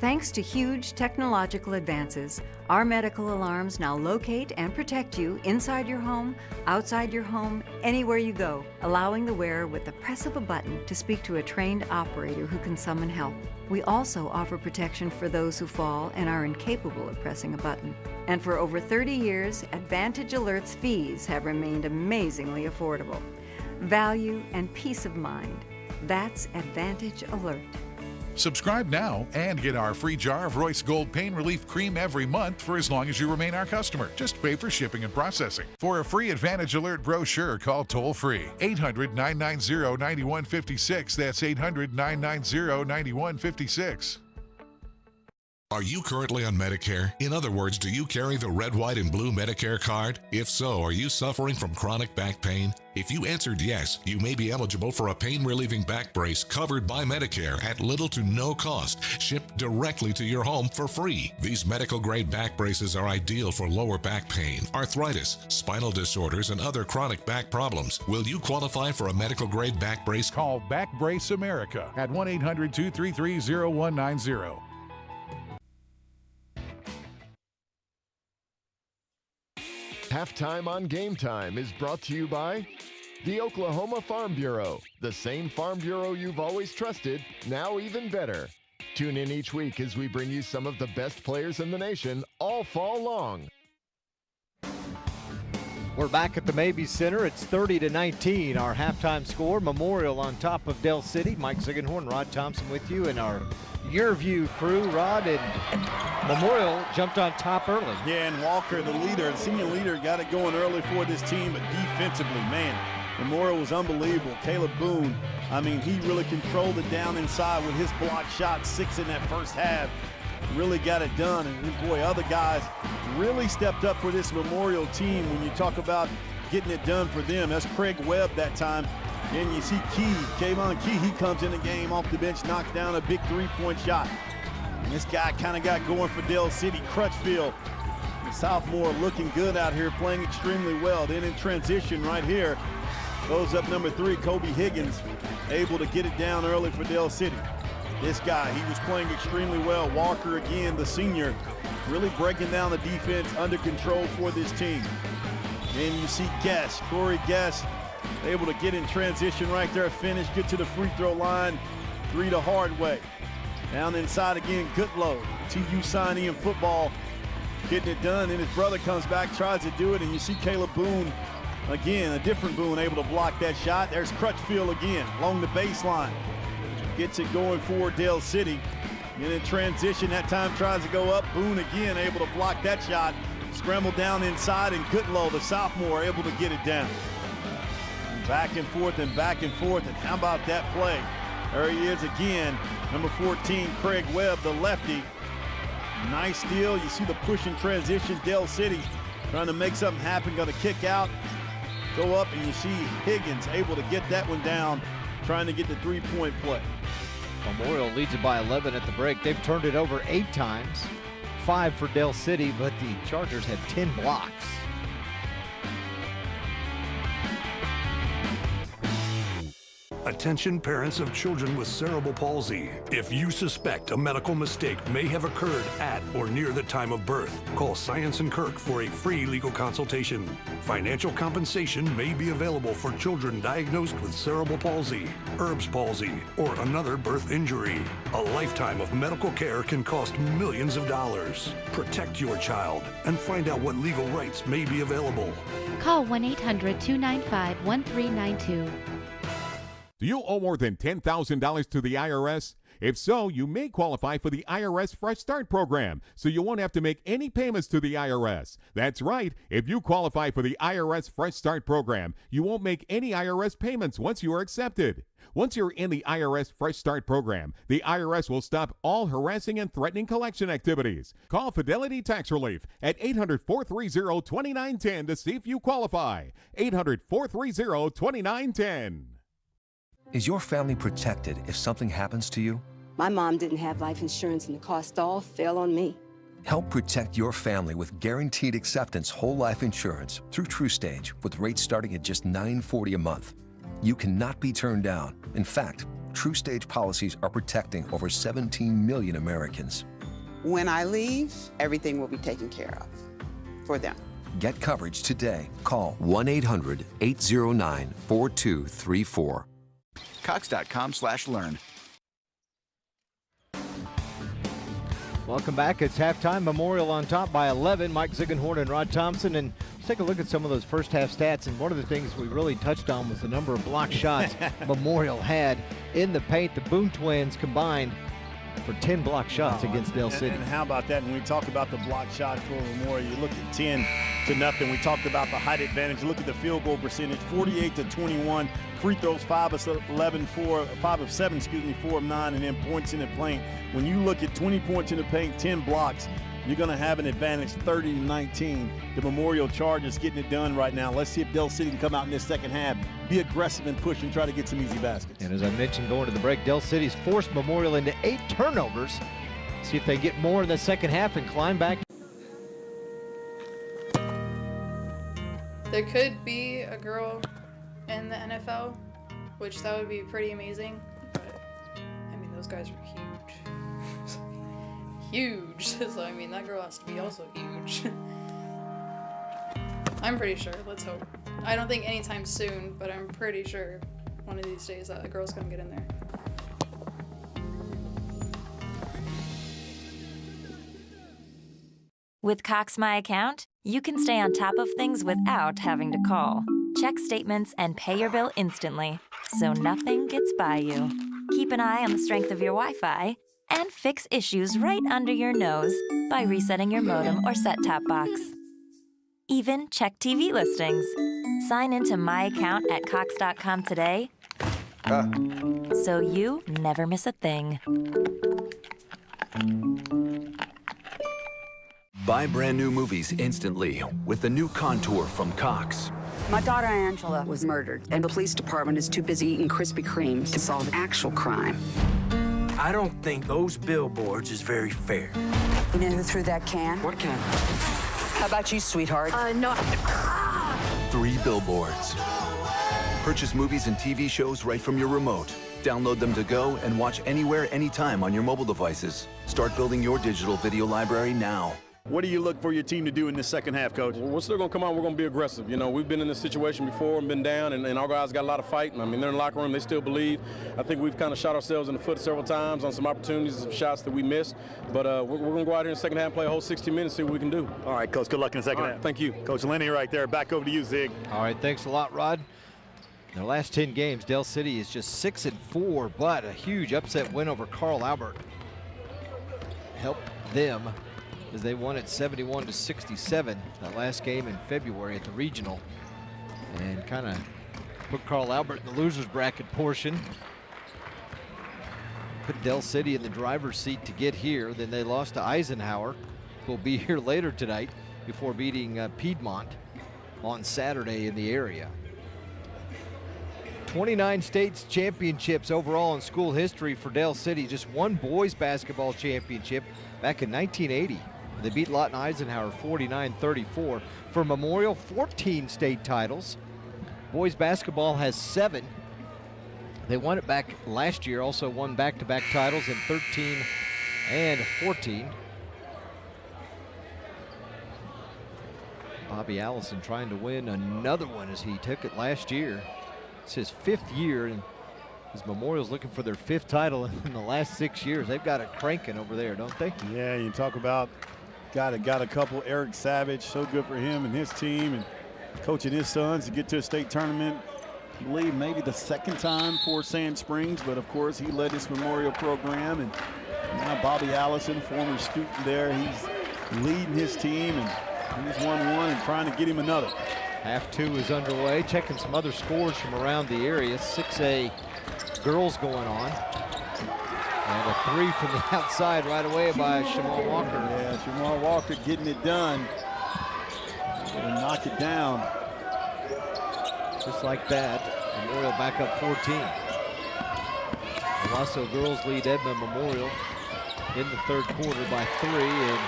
Thanks to huge technological advances, our medical alarms now locate and protect you inside your home, outside your home, anywhere you go, allowing the wearer with the press of a button to speak to a trained operator who can summon help. We also offer protection for those who fall and are incapable of pressing a button. And for over 30 years, Advantage Alert's fees have remained amazingly affordable. Value and peace of mind. That's Advantage Alert. Subscribe now and get our free jar of Royce Gold Pain Relief Cream every month for as long as you remain our customer. Just pay for shipping and processing. For a free Advantage Alert brochure, call toll-free 800-990-9156. That's 800-990-9156. Are you currently on Medicare? In other words, do you carry the red, white, and blue Medicare card? If so, are you suffering from chronic back pain? If you answered yes, you may be eligible for a pain-relieving back brace covered by Medicare at little to no cost, shipped directly to your home for free. These medical-grade back braces are ideal for lower back pain, arthritis, spinal disorders, and other chronic back problems. Will you qualify for a medical-grade back brace? Call Back Brace America at 1-800-233-0190. Halftime on Game Time is brought to you by the Oklahoma Farm Bureau, the same Farm Bureau you've always trusted, now even better. Tune in each week as we bring you some of the best players in the nation all fall long. We're back at the Mabee Center. It's 30-19, our halftime score. Memorial on top of Dell City. Mike Ziegenhorn, Rod Thompson with you, and our Yearview crew, Rod, and Memorial jumped on top early. Yeah, and Walker, the leader, the senior leader, got it going early for this team, but defensively, man, Memorial was unbelievable. Caleb Boone, I mean, he really controlled it down inside with his block shot, 6 in that first half. Really got it done, and boy, other guys really stepped up for this Memorial team. When you talk about getting it done for them, that's Craig Webb that time. Then you see Kayvon Key, he comes in the game off the bench, knocks down a big three-point shot. And this guy kind of got going for Dell City. Crutchfield, the sophomore, looking good out here, playing extremely well. Then in transition right here, goes up number 3, Kobe Higgins, able to get it down early for Dell City. This guy, he was playing extremely well. Walker again, the senior, really breaking down the defense, under control for this team. Then you see Guest, Corey Guest, able to get in transition right there, finish, get to the free throw line, 3 to Hardway. Down inside again, Goodlow, TU signee in football, getting it done, and his brother comes back, tries to do it, and you see Caleb Boone, again, a different Boone, able to block that shot. There's Crutchfield again, along the baseline. Gets it going for Dell City. And in transition, that time tries to go up. Boone again, able to block that shot. Scrambled down inside, and Goodlow, the sophomore, able to get it down. Back and forth and back and forth, and how about that play? There he is again, number 14, Craig Webb, the lefty. Nice steal. You see the push and transition. Dell City trying to make something happen, going to kick out, go up, and you see Higgins able to get that one down, trying to get the three-point play. Memorial leads it by 11 at the break. They've turned it over 8 times, 5 for Dell City, but the Chargers have 10 blocks. Attention parents of children with cerebral palsy. If you suspect a medical mistake may have occurred at or near the time of birth, call Science and Kirk for a free legal consultation. Financial compensation may be available for children diagnosed with cerebral palsy, Erb's palsy, or another birth injury. A lifetime of medical care can cost millions of dollars. Protect your child and find out what legal rights may be available. Call 1-800-295-1392. Do you owe more than $10,000 to the IRS? If so, you may qualify for the IRS Fresh Start program, so you won't have to make any payments to the IRS. That's right. If you qualify for the IRS Fresh Start program, you won't make any IRS payments once you are accepted. Once you're in the IRS Fresh Start program, the IRS will stop all harassing and threatening collection activities. Call Fidelity Tax Relief at 800-430-2910 to see if you qualify. 800-430-2910. Is your family protected if something happens to you? My mom didn't have life insurance and the cost all fell on me. Help protect your family with guaranteed acceptance whole life insurance through TrueStage with rates starting at just $9.40 a month. You cannot be turned down. In fact, TrueStage policies are protecting over 17 million Americans. when I leave, everything will be taken care of for them. Get coverage today. Call 1-800-809-4234. Cox.com/learn. Welcome back. It's halftime. Memorial on top by 11. Mike Ziegenhorn and Rod Thompson. And let's take a look at some of those first half stats. And one of the things we really touched on was the number of block shots Memorial had in the paint. The Boone twins combined for 10 block shots against Dell City. And how about that? When we talk about the block shot for Memorial, you look at 10-0. We talked about the height advantage. Look at the field goal percentage, 48-21. Free throws, 5 of 7, 4 of 9, and then points in the paint. When you look at 20 points in the paint, 10 blocks, you're going to have an advantage, 30-19. The Memorial Chargers getting it done right now. Let's see if Dell City can come out in this second half, be aggressive and push and try to get some easy baskets. And as I mentioned going to the break, Dell City's forced Memorial into 8 turnovers. See if they get more in the second half and climb back. There could be a girl in the NFL, which that would be pretty amazing. But I mean, those guys are huge. Huge. So I mean, that girl has to be also huge. I'm pretty sure. Let's hope. I don't think anytime soon, but I'm pretty sure one of these days that a girl's gonna get in there. With Cox My Account, you can stay on top of things without having to call. Check statements and pay your bill instantly, so nothing gets by you. Keep an eye on the strength of your Wi-Fi and fix issues right under your nose by resetting your modem or set-top box. Even check TV listings. Sign into My Account at Cox.com today so you never miss a thing. Buy brand new movies instantly with the new Contour from Cox. My daughter Angela was murdered, and the police department is too busy eating Krispy Kremes to solve actual crime. I don't think those billboards is very fair. You know who threw that can? What can? How about you, sweetheart? No. 3 billboards. Purchase movies and TV shows right from your remote. Download them to go and watch anywhere, anytime on your mobile devices. Start building your digital video library now. What do you look for your team to do in this second half, Coach? We're still going to come out. We're going to be aggressive. You know, we've been in this situation before and been down, and our guys got a lot of fight. I mean, they're in the locker room. They still believe. I think we've kind of shot ourselves in the foot several times on some opportunities, some shots that we missed. But we're going to go out here in the second half and play a whole 60 minutes, see what we can do. All right, Coach. Good luck in the second half. Thank you. Coach Lenny right there. Back over to you, Zig. All right, thanks a lot, Rod. In their last 10 games, Dell City is just 6-4, but a huge upset win over Carl Albert helped them as they won at 71-67 that last game in February at the regional, and kind of put Carl Albert in the losers bracket portion. Put Dell City in the driver's seat to get here. Then they lost to Eisenhower, who will be here later tonight, before beating Piedmont on Saturday in the area. 29 states championships overall in school history for Dell City. Just one boys basketball championship back in 1980. They beat Lawton Eisenhower 49-34. For Memorial, 14 state titles. Boys basketball has 7. They won it back last year, also won back-to-back titles in 13 and 14. Bobby Allison trying to win another one as he took it last year. It's his 5th year, and his Memorial's looking for their 5th title in the last 6 years. They've got it cranking over there, don't they? Yeah, you talk about got a couple. Eric Savage, so good for him and his team, and coaching his sons to get to a state tournament. I believe maybe the 2nd time for Sand Springs, but of course he led this Memorial program, and now Bobby Allison, former student there, he's leading his team, and he's won one and trying to get him another. Half 2 is underway. Checking some other scores from around the area. 6A girls going on. And a 3 from the outside right away by Shamar Walker. Yeah, Shamar Walker getting it done. And knock it down. Just like that, Memorial back up 14. The Lasso girls lead Edmond Memorial in the 3rd quarter by 3, and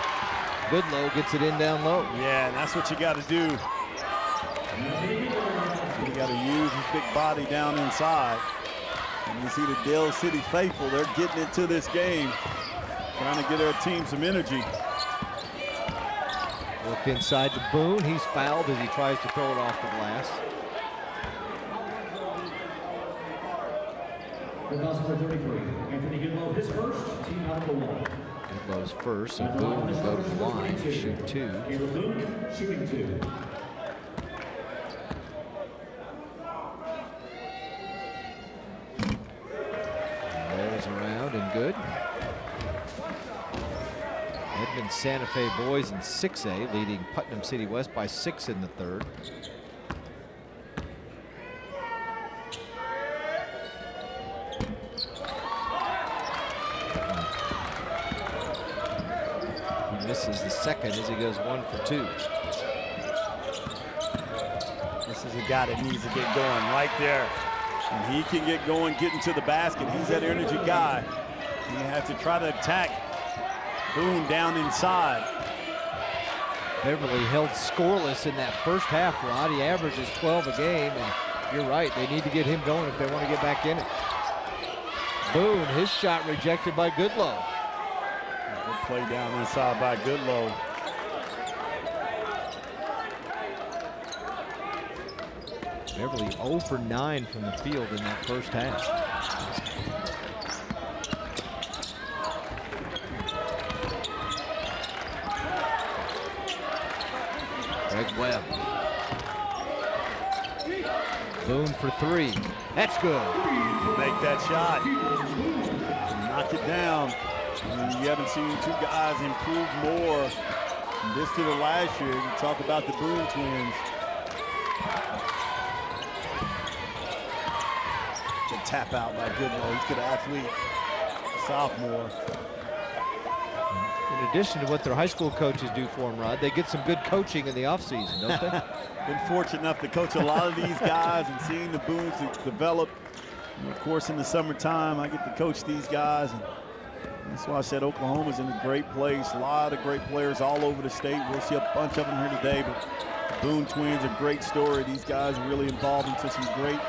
Goodlow gets it in down low. Yeah, and that's what you got to do. You got to use his big body down inside. And you see the Dell City faithful, they're getting into this game. trying to get their team some energy. Look inside to Boone. He's fouled as he tries to throw it off the glass. Anthony Goodlow, his first, team out of the wall. Goodlow's first, so Boone will go to the line to shoot 2. Boone shooting 2. Rolls around and good. Edmond Santa Fe boys in 6A, leading Putnam City West by 6 in the third. He misses the second as he goes 1 for 2. This is a guy that needs to get going right there. And he can get going, getting to the basket. He's that energy guy. You have to try to attack Boone down inside. Beverly held scoreless in that first half, Rod. He averages 12 a game, and you're right, they need to get him going if they want to get back in it. Boone, his shot rejected by Goodlow. Good play down inside by Goodlow. Beverly 0 for 9 from the field in that first half. Greg Webb. Boone for 3. That's good. Make that shot. Knock it down. You haven't seen two guys improve more from this to the last year. You talk about the Boone twins. The tap out by Goodlow. He's a good athlete. Sophomore. In addition to what their high school coaches do for them, Rod, they get some good coaching in the offseason, don't they? Been fortunate enough to coach a lot of these guys and seeing the Boones develop. And of course, in the summertime, I get to coach these guys. And that's why I said Oklahoma's in a great place. A lot of great players all over the state. We'll see a bunch of them here today, but the Boone twins, a great story. These guys are really involved into some great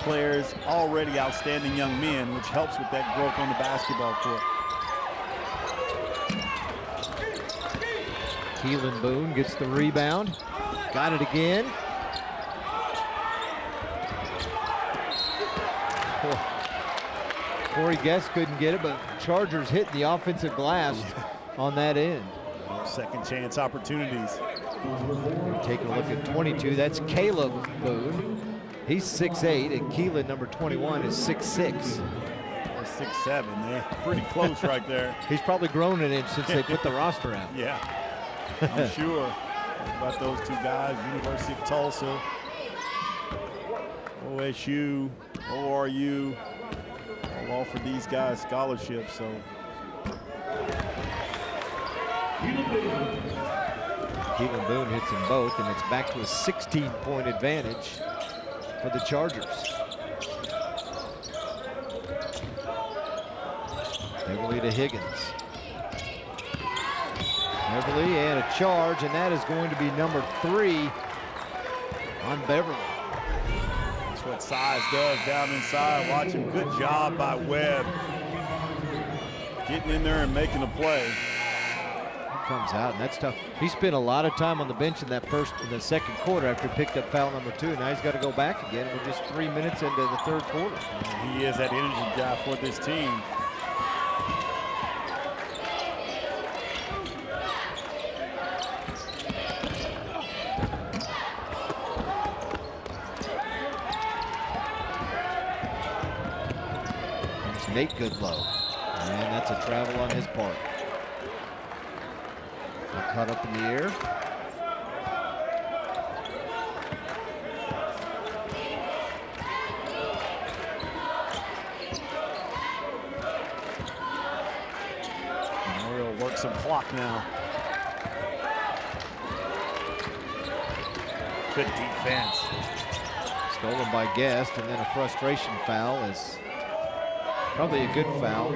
players, already outstanding young men, which helps with that growth on the basketball court. Keelan Boone gets the rebound. Got it again. Corey Guest couldn't get it, but Chargers hit the offensive glass on that end. Second chance opportunities. We're taking a look at 22. That's Caleb Boone. He's 6'8", and Keelan, number 21, is 6'6". 6'7". They're pretty close right there. He's probably grown an inch since they put the roster out. Yeah, I'm sure. About those two guys, University of Tulsa, OSU, ORU, all offer these guys scholarships. So Keelan Boone hits them both, and it's back to a 16-point advantage for the Chargers. Beverly to Higgins. Beverly and a charge, and that is going to be number 3 on Beverly. That's what size does down inside. Watch him. Good job by Webb. Getting in there and making a play. Comes out, and that's tough. He spent a lot of time on the bench in the second quarter after he picked up foul number 2. Now he's got to go back again. We're just 3 minutes into the third quarter. And he is that energy guy for this team. It's Nate Goodlow, and that's a travel on his part. Cut up in the air. Memorial works some clock now. Good defense. Stolen by Guest, and then a frustration foul is probably a good foul.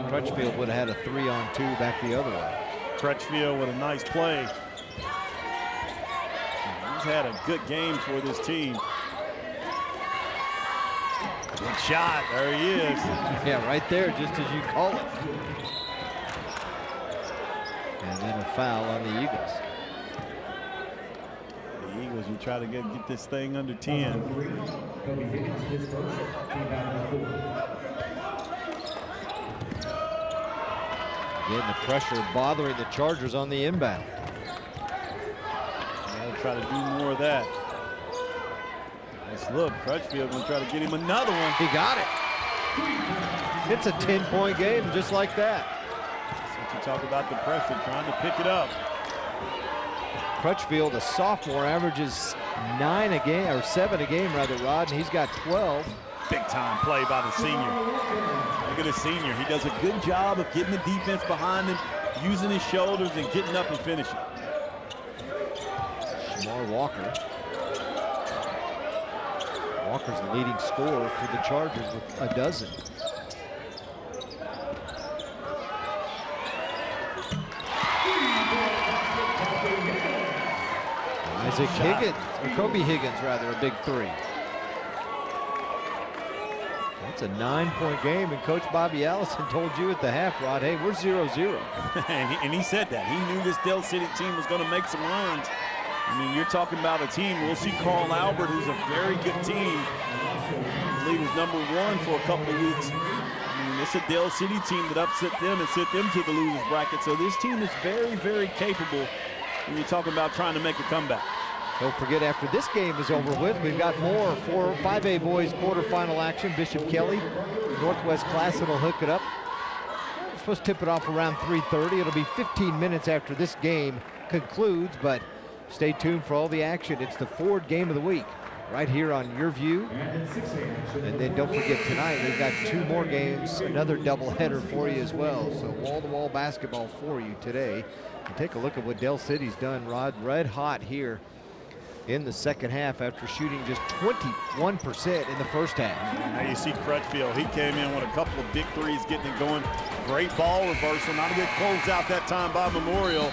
Crutchfield would have had a 3-on-2 back the other way. Crutchfield with a nice play. He's had a good game for this team. Good shot. There he is. Yeah, right there, just as you call it. And then a foul on the Eagles. The Eagles, you try to get this thing under 10. Getting the pressure bothering the Chargers on the inbound. Gotta try to do more of that. Nice look. Crutchfield gonna try to get him another one. He got it. It's a 10-point game just like that. That's what you talk about, the pressure, trying to pick it up. Crutchfield, a sophomore, averages 9 a game, or 7 a game rather, Rod, and he's got 12. Big time play by the senior. Look at the senior. He does a good job of getting the defense behind him, using his shoulders and getting up and finishing. Shamar Walker. Walker's the leading scorer for the Chargers with a dozen. Isaac Higgins, or Kobe Higgins rather, a big three. That's a 9-point game, and Coach Bobby Allison told you at the half, Rod, hey, we're 0-0. And he said that. He knew this Dell City team was going to make some runs. I mean, you're talking about a team. We'll see Carl Albert, who's a very good team. I believe was #1 for a couple of weeks. I mean, it's a Dell City team that upset them and sent them to the losers bracket. So this team is very, very capable when you're talking about trying to make a comeback. Don't forget, after this game is over with, we've got more 5A boys quarterfinal action. Bishop Kelly, Northwest Classic will hook it up. We're supposed to tip it off around 3:30. It'll be 15 minutes after this game concludes, but stay tuned for all the action. It's the Ford Game of the Week right here on Your View. And then don't forget, tonight we've got 2 more games, another doubleheader for you as well. So wall-to-wall basketball for you today. And take a look at what Dell City's done, Rod. Red hot here in the second half after shooting just 21% in the first half. Now you see Crutchfield. He came in with a couple of big threes, getting it going. Great ball reversal. Not a good close out that time by Memorial.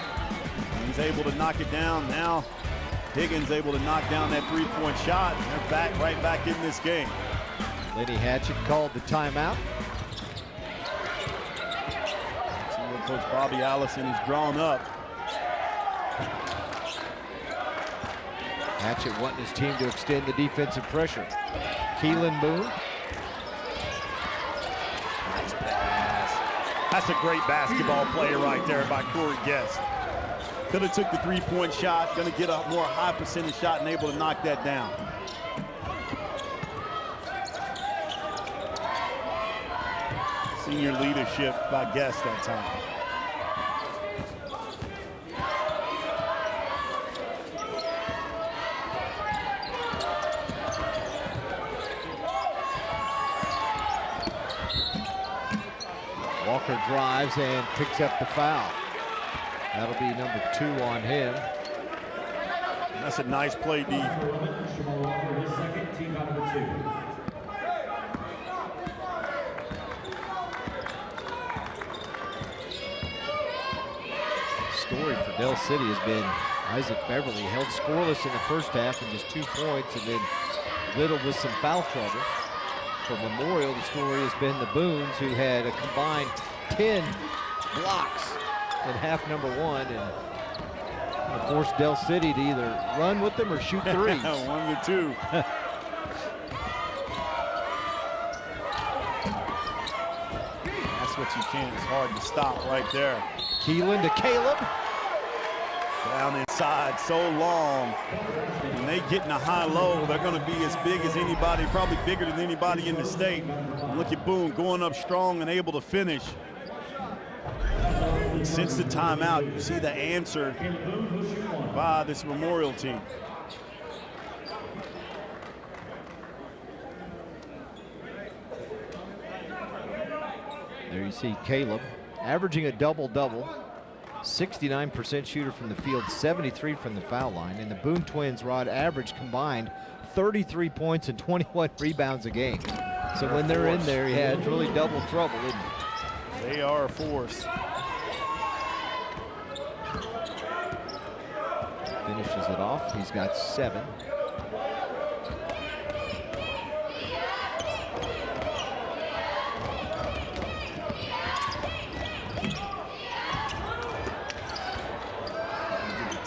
He's able to knock it down. Now Higgins able to knock down that 3-point shot. And they're right back in this game. Lenny Hatchett called the timeout. See what Coach Bobby Allison is drawn up. Hatchett wanting his team to extend the defensive pressure. Keelan Boone. Nice pass. That's a great basketball player right there by Corey Guest. Could have took the 3-point shot, going to get a more high percentage shot and able to knock that down. Senior leadership by Guest that time. Walker drives and picks up the foul. That'll be #2 on him. That's a nice play, D. Story for Dell City has been Isaac Beverly held scoreless in the first half and just 2 points, and then riddled with some foul trouble. For Memorial, the story has been the Boons, who had a combined 10 blocks in half #1, and forced Dell City to either run with them or shoot threes. 1 to 2. That's what you can't. It's hard to stop right there. Keelan to Caleb. Down inside so long. When they get in a high-low, they're going to be as big as anybody, probably bigger than anybody in the state. And look at Boone going up strong and able to finish. And since the timeout, you see the answer by this Memorial team. There you see Caleb averaging a double-double. 69% shooter from the field, 73 from the foul line. And the Boone twins, Rod, average combined 33 points and 21 rebounds a game. So when they're in there, yeah, it's really double trouble, isn't it? They are a force. Finishes it off. He's got 7.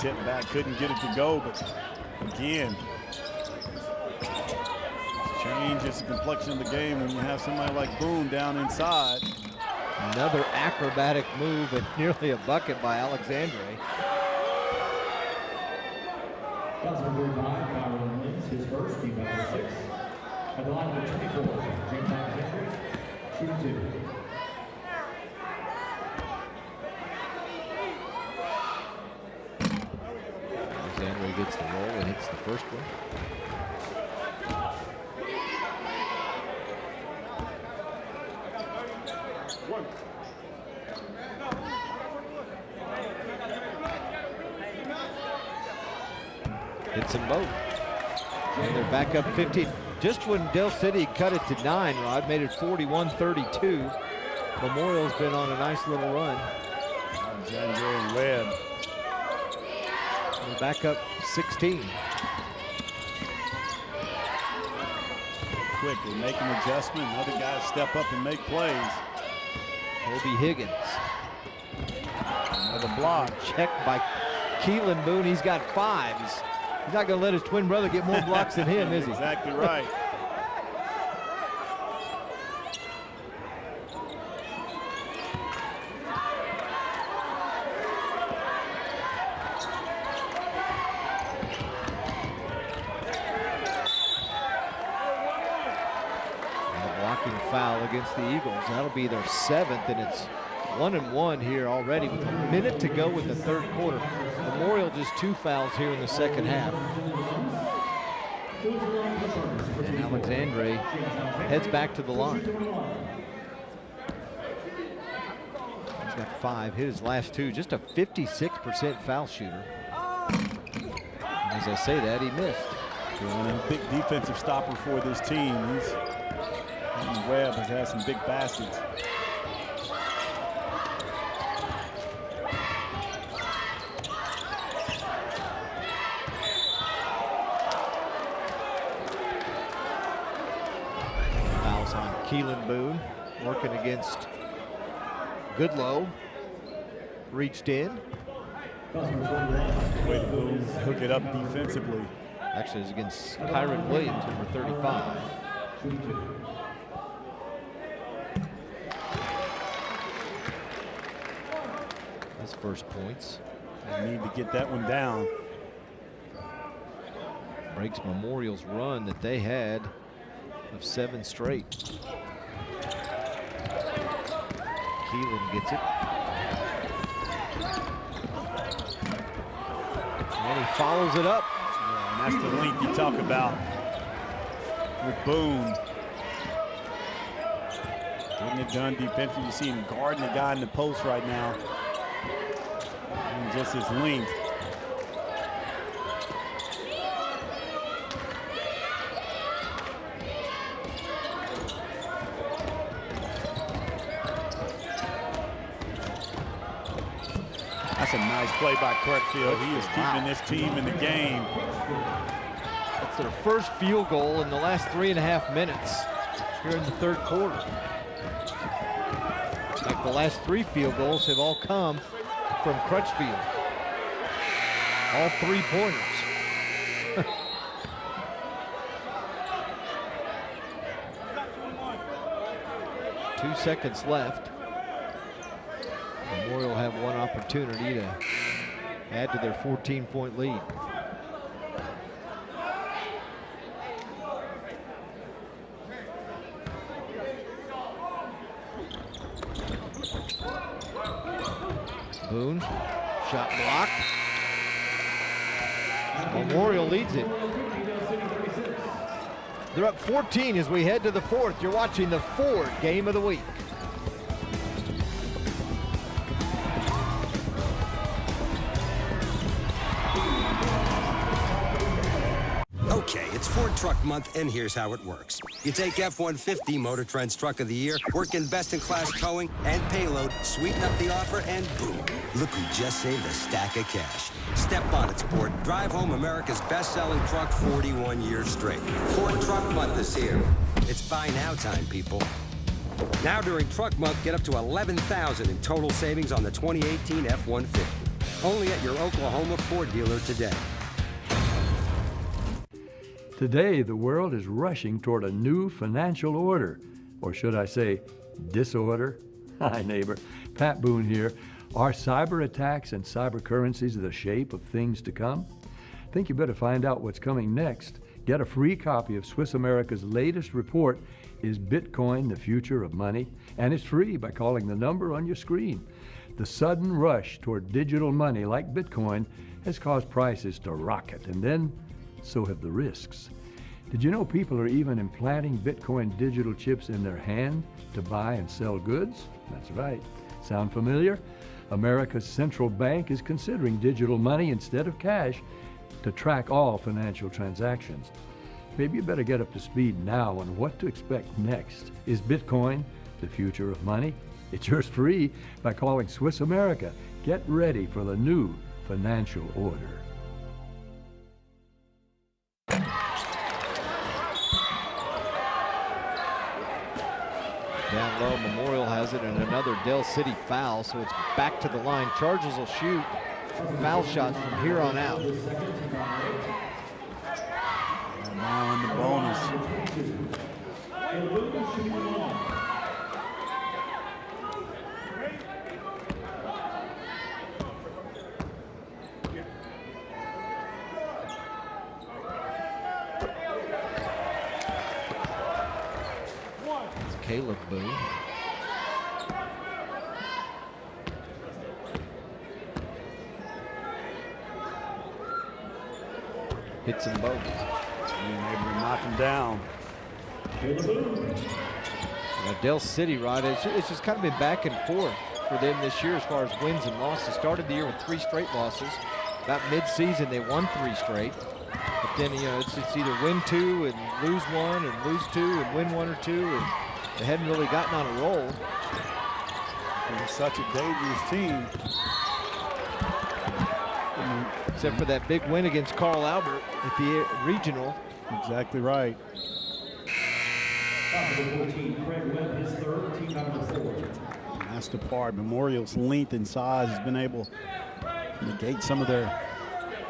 tip back, couldn't get it to go, but again, changes the complexion of the game when you have somebody like Boone down inside. Another acrobatic move and nearly a bucket by Alexandre. His first, team number 6. At the line of 24, James Alexandre, shooting 2. Alexandre gets the roll and hits the first one. Hits them both. And they're back up 15. Just when Del City cut it to 9, Rod, made it 41-32. Memorial's been on a nice little run. Alexandre and Webb. They're back up 16. Quick, they make an adjustment. Other guys step up and make plays. Kobe Higgins. Another block. Checked by Keelan Boone. He's got 5. He's not going to let his twin brother get more blocks than him, is he? Exactly right. Blocking foul against the Eagles. That'll be their 7th, and it's 1-1 here already with a minute to go with the third quarter. Memorial just 2 fouls here in the second half. And Alexandre heads back to the line. He's got 5, hit his last 2, just a 56% foul shooter. As I say that, he missed. And a big defensive stopper for this team. Webb has had some big baskets. Fouls on Keelan Boone, working against Goodlow. Reached in. Way to Boone hook it up defensively. Actually, it's against Kyron Williams, number 35. His first points. They need to get that one down. Breaks Memorial's run that they had of 7 straight. Keelan gets it. And he follows it up. Yeah, and that's the length you talk about with Boone. Getting it done defensively. You see him guarding the guy in the post right now. And just his length. That's a nice play by Crutchfield. He is keeping this team in the game. That's their first field goal in the last 3.5 minutes here in the third quarter. Like the last 3 field goals have all come from Crutchfield. All 3-pointers. 2 seconds left. Memorial have one opportunity to add to their 14-point lead. Boone, shot blocked. Memorial leads it. They're up 14 as we head to the 4th. You're watching the Ford Game of the Week. Okay, it's Ford Truck Month, and here's how it works. You take F-150 Motor Trend's Truck of the Year, work in best-in-class towing and payload, sweeten up the offer, and boom. Look who just saved a stack of cash. Step on it, sport. Drive home America's best-selling truck 41 years straight. Ford Truck Month is here. It's buy now time, people. Now during Truck Month, get up to $11,000 in total savings on the 2018 F-150. Only at your Oklahoma Ford dealer today. Today, the world is rushing toward a new financial order, or should I say, disorder? Hi, neighbor. Pat Boone here. Are cyber attacks and cyber currencies the shape of things to come? Think you better find out what's coming next. Get a free copy of Swiss America's latest report, Is Bitcoin the Future of Money? And it's free by calling the number on your screen. The sudden rush toward digital money like Bitcoin has caused prices to rocket, and then so have the risks. Did you know people are even implanting Bitcoin digital chips in their hand to buy and sell goods? That's right. Sound familiar? America's central bank is considering digital money instead of cash to track all financial transactions. Maybe you better get up to speed now on what to expect next. Is Bitcoin the future of money? It's yours free by calling Swiss America. Get ready for the new financial order. Down low, Memorial has it, and another Del City foul, so it's back to the line. Chargers will shoot foul shots from here on out. And now in the bonus. Caleb Boone. Hits them both. And able to knock them down. Now Del City, Rod, it's just kind of been back and forth for them this year as far as wins and losses. Started the year with 3 straight losses. About mid-season, they won 3 straight. But then, you know, it's either win 2 and lose 1 and lose 2 and win 1 or 2. And they hadn't really gotten on a roll. It's such a dangerous team. Except for that big win against Carl Albert at the regional. Exactly right. That's the part. Memorial's length and size has been able to negate some of their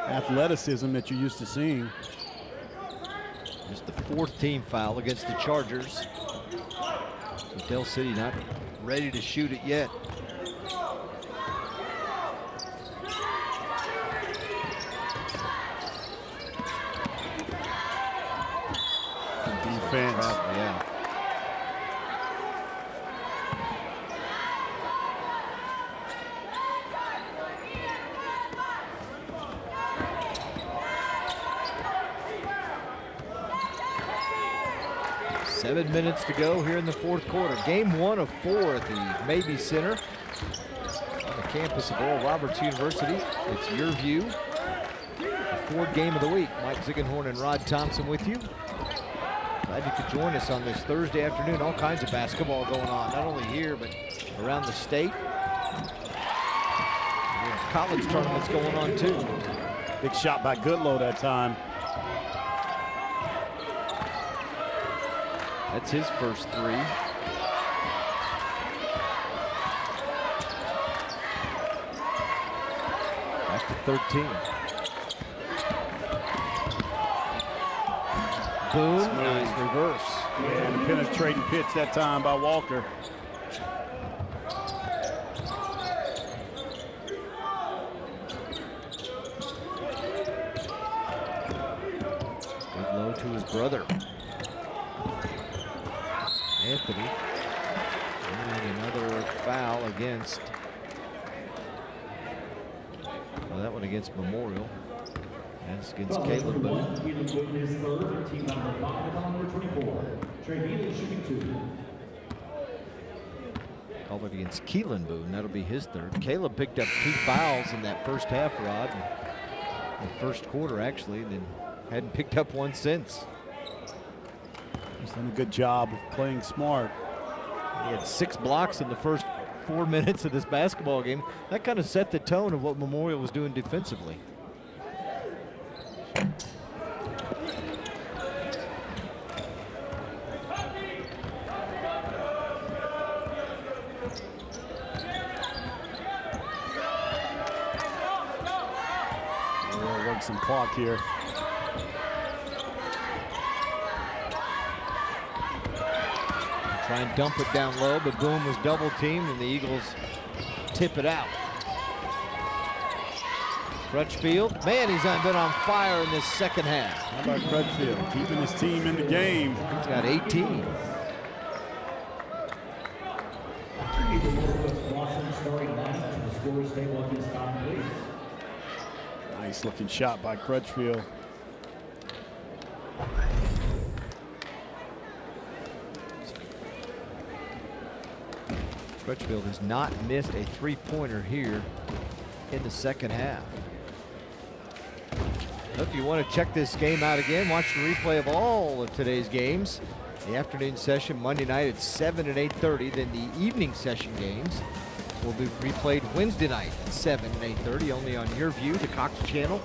athleticism that you're used to seeing. Just the 4th team foul against the Chargers. Del City not ready to shoot it yet. Defense. Yeah. Seven minutes to go here in the 4th quarter. Game 1 of 4 at the Mabee Center on the campus of Oral Roberts University. It's your view. The Ford game of the week. Mike Ziegenhorn and Rod Thompson with you. Glad you could join us on this Thursday afternoon. All kinds of basketball going on, not only here, but around the state. College tournaments going on too. Big shot by Goodlow that time. That's his first 3. That's the 13. Boone, nice reverse. Yeah, and a penetrating pitch that time by Walker. Good low to his brother. Anthony. And another foul against, well, that one against Memorial. That's against Caleb Boone. Caleb Boone is third, team number 5 on number 24. Trey Neal shooting 2. Called it against Keelan Boone. That'll be his 3rd. Caleb picked up 2 fouls in that first half, Rod. In the first quarter, actually, and then hadn't picked up one since. He's done a good job of playing smart. He had 6 blocks in the first 4 minutes of this basketball game. That kind of set the tone of what Memorial was doing defensively. some clock here. Try and dump it down low, but Boom was double teamed and the Eagles tip it out. Crutchfield, man, he's been on fire in this second half. How about Crutchfield keeping his team in the game? He's got 18. Nice looking shot by Crutchfield. Crutchfield has not missed a three-pointer here in the second half. If you want to check this game out again, watch the replay of all of today's games. The afternoon session Monday night at 7 and 8:30. Then the evening session games will be replayed Wednesday night at 7 and 8:30, only on your view, the Cox channel.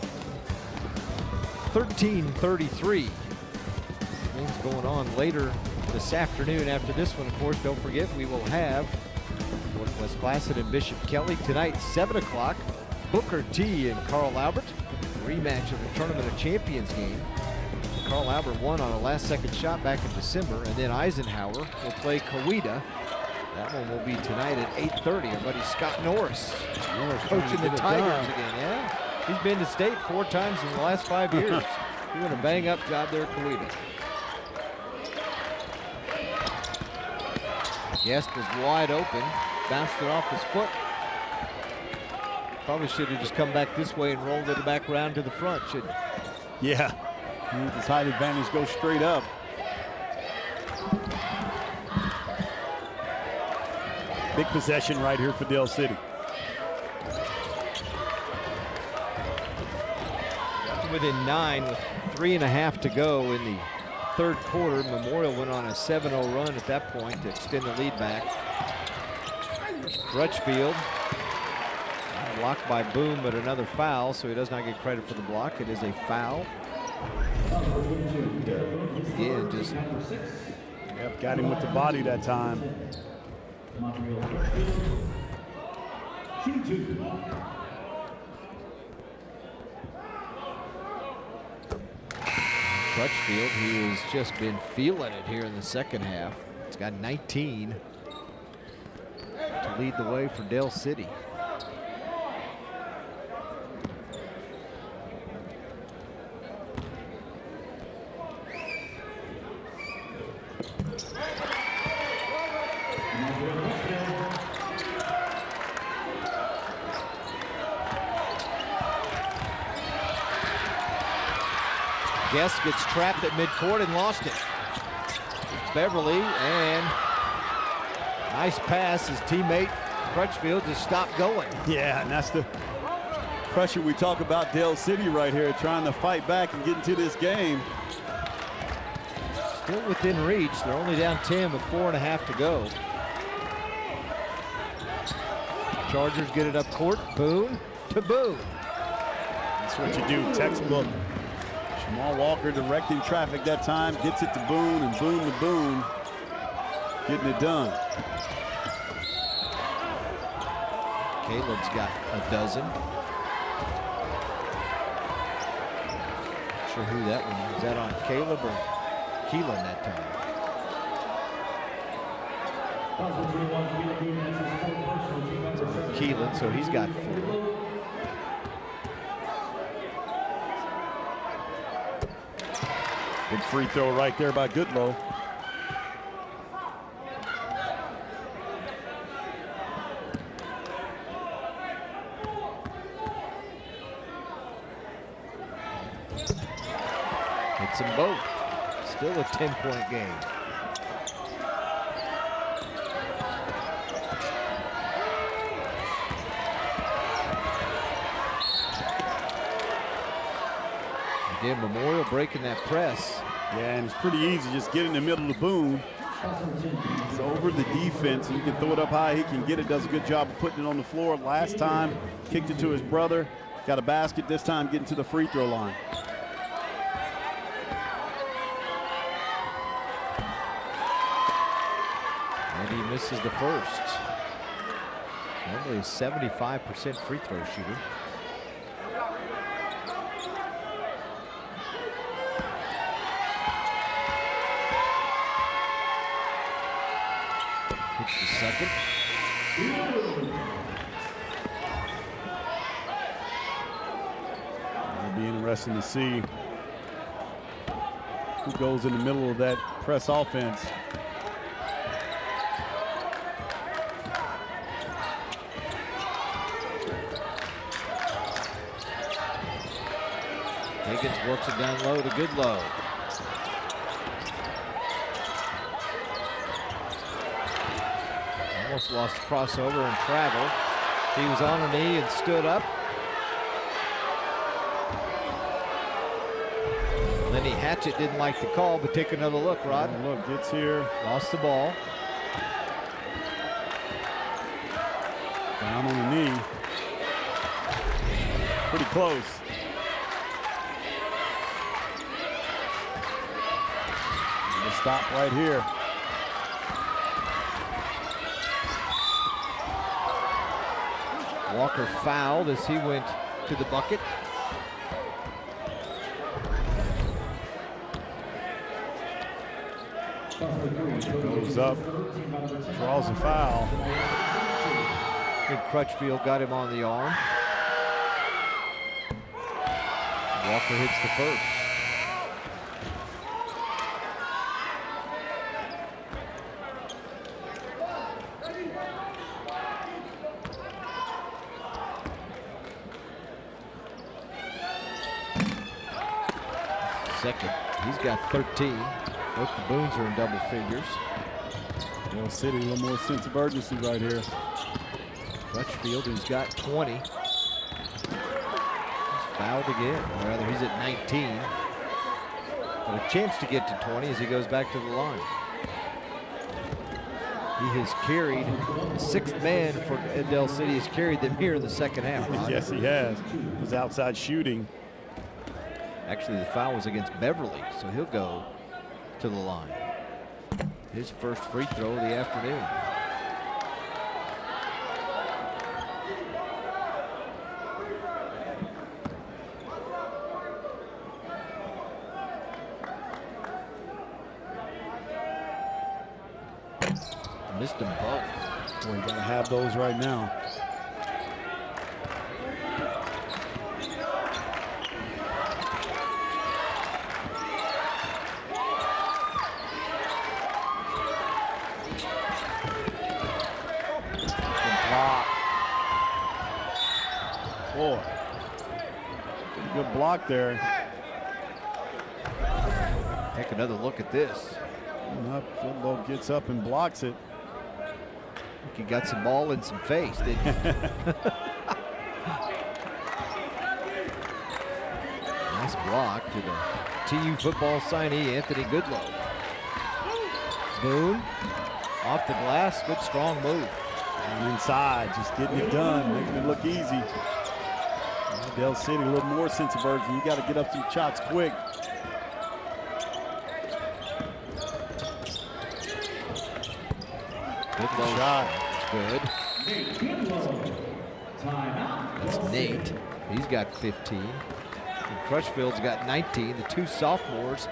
13:33. Games going on later this afternoon. After this one, of course, don't forget we will have Northwest Placid and Bishop Kelly tonight, 7 o'clock. Booker T and Carl Albert, rematch of the Tournament of Champions game. Carl Albert won on a last-second shot back in December, and then Eisenhower will play Coweta. That one will be tonight at 8:30. Our buddy Scott Norris coaching the Tigers again. Yeah, he's been to state 4 times in the last 5 years. Doing a bang-up job there at Coweta. Guest was wide open, bounced it off his foot. Probably should have just come back this way and rolled it back around to the front, shouldn't he? Yeah, his height advantage goes straight up. Big possession right here for Dale City. Within 9 with 3.5 to go in the third quarter. Memorial went on a 7-0 run at that point to extend the lead back. Crutchfield blocked by Boom, but another foul, so he does not get credit for the block. It is a foul. Again, just got him with the body that time. Crutchfield, he has just been feeling it here in the second half. He's got 19 to lead the way for Dale City. Guest gets trapped at midcourt and lost it. Beverly, and nice pass. His teammate Crutchfield just stopped going. Yeah, and that's the pressure we talk about Dale City right here, trying to fight back and get into this game. Still within reach. They're only down 10 with 4.5 to go. Chargers get it up court. Boone to Boone. That's what you do, textbook. Jamal Walker directing traffic that time, gets it to Boone, and Boone to Boone, getting it done. Caleb's got a dozen. Not sure who that one is. Is that on Caleb or Keelan that time? Keelan, so he's got 4. Good free throw right there by Goodlow. Hits them both. Still a 10-point game. Again, Memorial breaking that press. Yeah, and it's pretty easy. Just get in the middle of Boone. It's over the defense, and you can throw it up high. He can get it, does a good job of putting it on the floor. Last time, kicked it to his brother. Got a basket this time, getting to the free throw line. And he misses the first. Only a 75% free throw shooter. Hits the second. It'll be interesting to see who goes in the middle of that press offense. Higgins works it down low to Goodlow. Almost lost the crossover and travel. He was on a knee and stood up. Lenny Hatchett didn't like the call, but take another look, Rod. Look, gets here. Lost the ball. Down on the knee. Pretty close. The stop right here. Walker fouled as he went to the bucket. Goes up, draws a foul. And Crutchfield got him on the arm. Walker hits the first. Second, he's got 13. Both the Boons are in double figures. Del City, a little more sense of urgency right here. Crutchfield, who's got 20. He's fouled again. Or rather, he's at 19. But a chance to get to 20 as he goes back to the line. He has carried, the sixth man for Del City has carried them here in the second half, Rod. Yes, he has. His outside shooting. Actually, the foul was against Beverly, so he'll go to the line. His first free throw of the afternoon. Missed them both. Boy, you gotta have those right now. Boy, good block there. Take another look at this. Goodlow gets up and blocks it. I think he got some ball in some face, didn't he? Nice block to the TU football signee, Anthony Goodlow. Boone off the glass, good strong move. And inside, just getting it done, making it look easy. Del City, a little more sense of urgency. You got to get up some shots quick. Good shot. Good. That's Nate. He's got 15. And Crutchfield's got 19. The two sophomores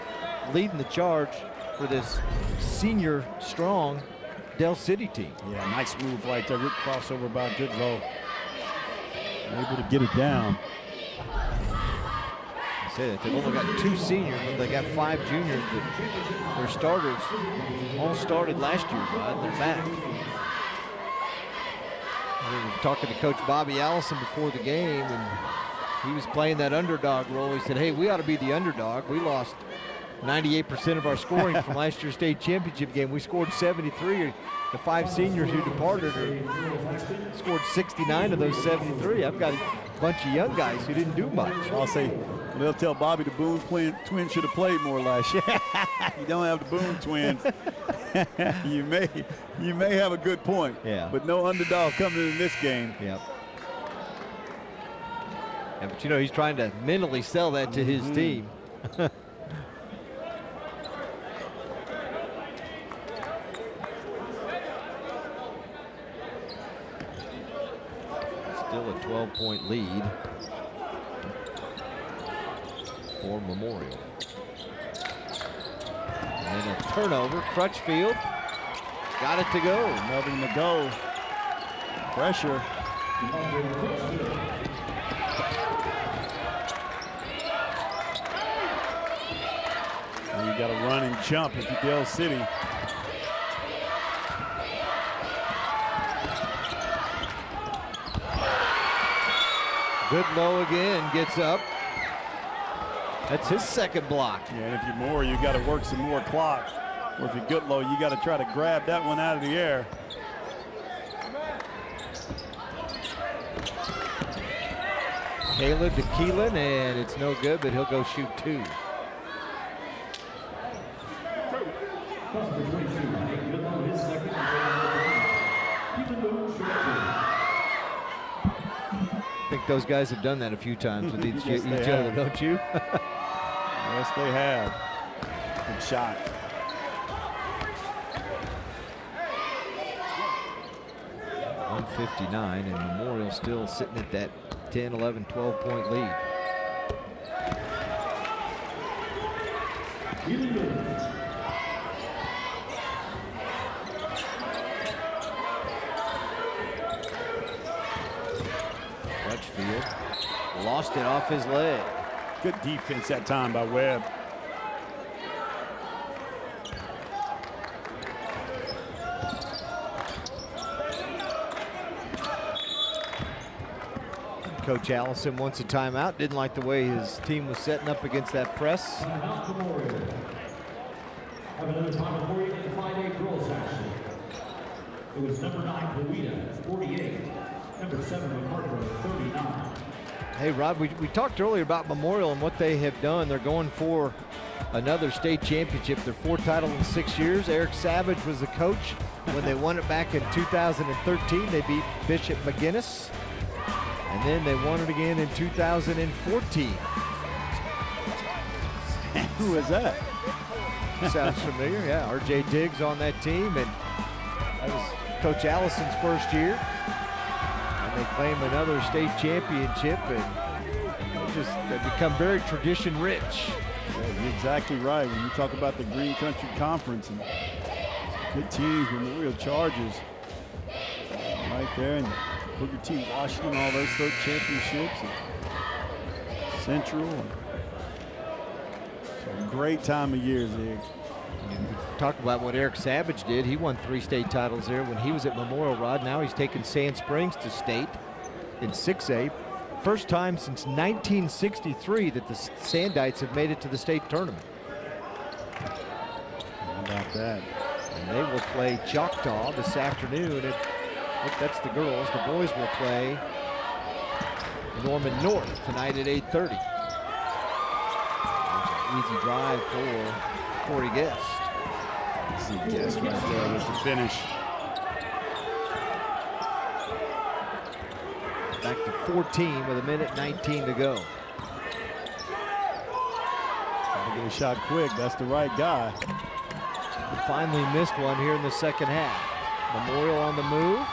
leading the charge for this senior strong Del City team. Yeah, nice move right there. Good crossover by Goodlow. Able to get it down. I say that they've only got two seniors, but they got 5 juniors. But their starters all started last year, Bud. They're back. We were talking to Coach Bobby Allison before the game, and he was playing that underdog role. He said, hey, we ought to be the underdog. We lost 98% of our scoring from last year's state championship game. We scored 73. The 5 seniors who departed scored 69 of those 73. I've got a bunch of young guys who didn't do much. I'll say, they'll tell Bobby the Boone twins should have played more last year. You don't have the Boone twins. you may have a good point. Yeah. But no underdog coming in this game. Yep. Yeah, but you know, he's trying to mentally sell that to his team. Still a 12-point lead for Memorial. And then a turnover. Crutchfield Got it to go. Nothing to go. Pressure. And you got to run and jump if you're Dale City. Good low again, gets up. That's his second block. Yeah, and if you're Moore, you got to work some more clock. Or if you're Goodlow, you got to try to grab that one out of the air. Caleb to Keelan, and it's no good, but he'll go shoot 2. I think those guys have done that a few times with each other, don't you? Yes, they have. Good shot. .159, and Memorial still sitting at that 10, 11, 12-point lead. Crutchfield lost it off his leg. Good defense that time by Webb. Coach Allison wants a timeout. Didn't like the way his team was setting up against that press. Have another time for you in the 5A girls action. It was number 9, Louita, 48. Number 7, McCarter, 39. Hey, Rod, we talked earlier about Memorial and what they have done. They're going for another state championship. Their 4th title in 6 years. Eric Savage was the coach when they won it back in 2013. They beat Bishop McGuinness. And then they won it again in 2014. Who is that? Sounds familiar, yeah. R.J. Diggs on that team, and that was Coach Allison's first year. And they claim another state championship, and they've become very tradition rich. Yeah, you're exactly right. When you talk about the Green Country Conference and good teams, Memorial Chargers, right there, and Booker T. Washington, all those third championships, and Central. So great time of year, Zig. Talk about what Eric Savage did. He won 3 state titles there when he was at Memorial, Rod. Now he's taken Sand Springs to state in 6A. First time since 1963 that the Sandites have made it to the state tournament. How about that? And they will play Choctaw this afternoon. That's the girls. The boys will play Norman North tonight at 8:30. There's an easy drive for Corey Guest. See Guest right there with the finish. Back to 14 with 1:19 to go. Gotta get a shot quick. That's the right guy. He finally missed one here in the second half. Memorial on the move.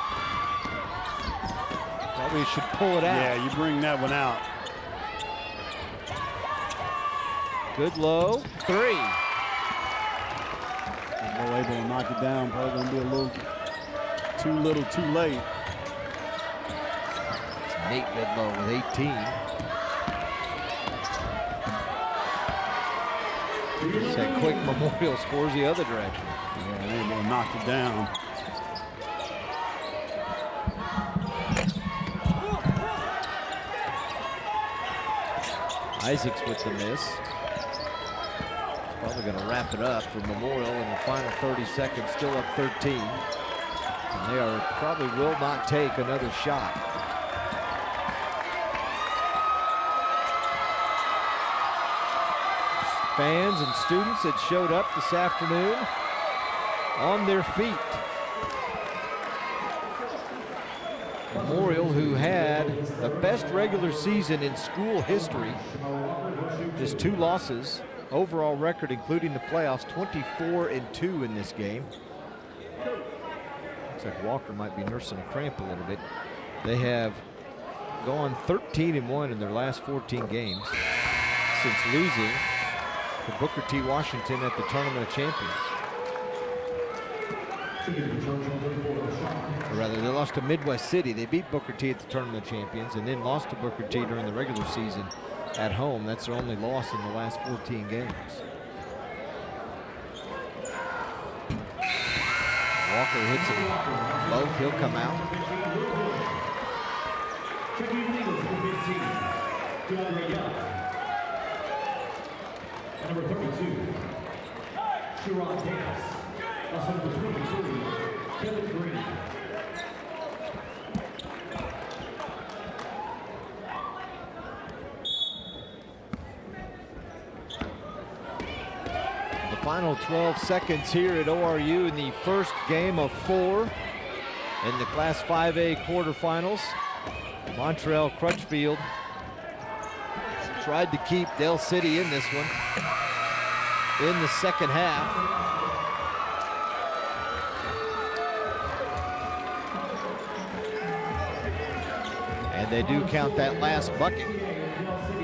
Probably should pull it out. Yeah, you bring that one out. Good low, 3. Well, able to knock it down. Probably going to be a little too late. It's Nate Goodlow with 18. That quick Memorial scores the other direction. Yeah, they able to knock it down. Isaacs with the miss. Probably going to wrap it up for Memorial in the final 30 seconds, still up 13. And they probably will not take another shot. Fans and students that showed up this afternoon on their feet. Memorial, who had the best regular season in school history, just 2 losses, overall record including the playoffs, 24-2 in this game. Looks like Walker might be nursing a cramp a little bit. They have gone 13-1 in their last 14 games since losing to Booker T. Washington at the Tournament of Champions. Or rather, they lost to Midwest City. They beat Booker T at the tournament champions and then lost to Booker T during the regular season at home. That's their only loss in the last 14 games. Walker hits it low. He'll come out. Number 32, Sherrod Davis. Also number 23, Kevin Green. The final 12 seconds here at ORU in the first game of 4 in the Class 5A quarterfinals. Montreal Crutchfield tried to keep Del City in this one in the second half. And they do count that last bucket,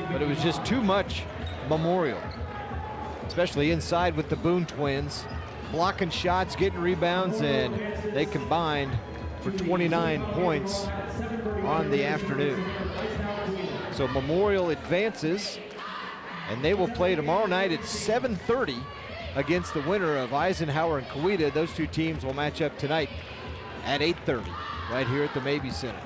but it was just too much Memorial, especially inside with the Boone twins, blocking shots, getting rebounds, and they combined for 29 points on the afternoon. So Memorial advances, and they will play tomorrow night at 7:30 against the winner of Eisenhower and Coweta. Those two teams will match up tonight at 8:30 right here at the Mabee Center.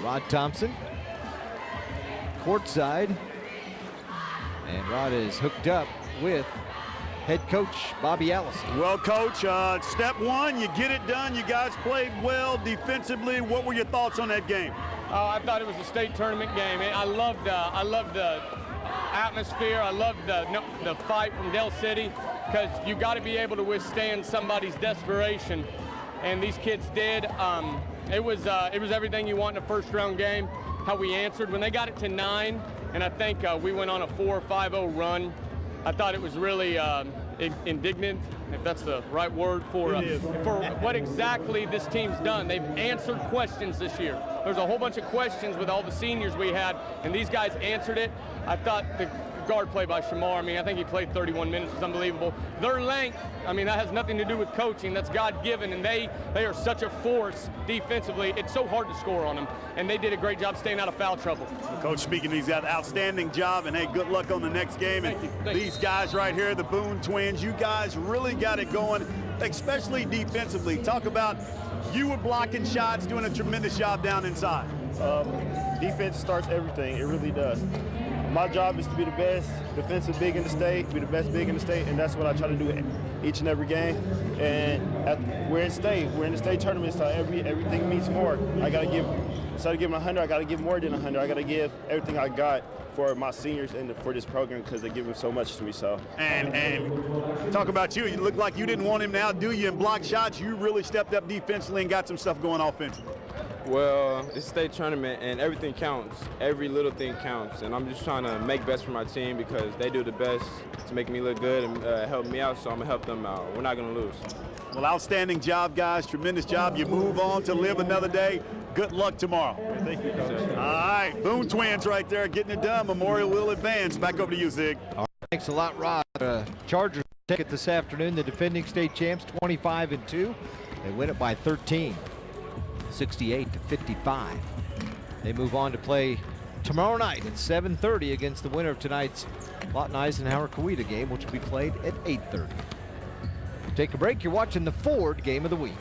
Rod Thompson, courtside, and Rod is hooked up with head coach Bobby Allison. Well, Coach, step one, you get it done. You guys played well defensively. What were your thoughts on that game? Oh, I thought it was a state tournament game. I loved the atmosphere. I loved the fight from Del City, because you got to be able to withstand somebody's desperation, and these kids did. It was everything you want in a first-round game. How we answered when they got it to 9, and I think we went on a 4-5-0 run. I thought it was really indignant, if that's the right word, for what exactly this team's done. They've answered questions this year. There's a whole bunch of questions with all the seniors we had, and these guys answered it. I thought the guard play by Shamar, I mean, I think he played 31 minutes. It's unbelievable. Their length, I mean, that has nothing to do with coaching. That's God-given, and they are such a force defensively. It's so hard to score on them, and they did a great job staying out of foul trouble. Coach, speaking, he's got an outstanding job, and hey, good luck on the next game. And these guys right here, the Boone twins, you guys really got it going, especially defensively. Talk about you were blocking shots, doing a tremendous job down inside. Defense starts everything. It really does. My job is to be the best defensive big in the state, be the best big in the state, and that's what I try to do each and every game. And we're in state. We're in the state tournament, so everything means more. I got to give, instead of giving 100, I got to give more than 100. I got to give everything I got for my seniors and for this program, because they give so much to me. So. And talk about you. You look like you didn't want him to outdo you in block shots. You really stepped up defensively and got some stuff going offensively. Well, it's a state tournament, and everything counts. Every little thing counts, and I'm just trying to make best for my team, because they do the best to make me look good and help me out, so I'm going to help them out. We're not going to lose. Well, outstanding job, guys. Tremendous job. You move on to live another day. Good luck tomorrow. Thank you, Coach. All right, Boone twins right there getting it done. Memorial will advance. Back over to you, Zig. All right, thanks a lot, Rod. Chargers take it this afternoon. The defending state champs, 25-2. They win it by 13. 68-55. They move on to play tomorrow night at 7:30 against the winner of tonight's Lawton Eisenhower Coweta game, which will be played at 8:30. Take a break. You're watching the Ford Game of the Week.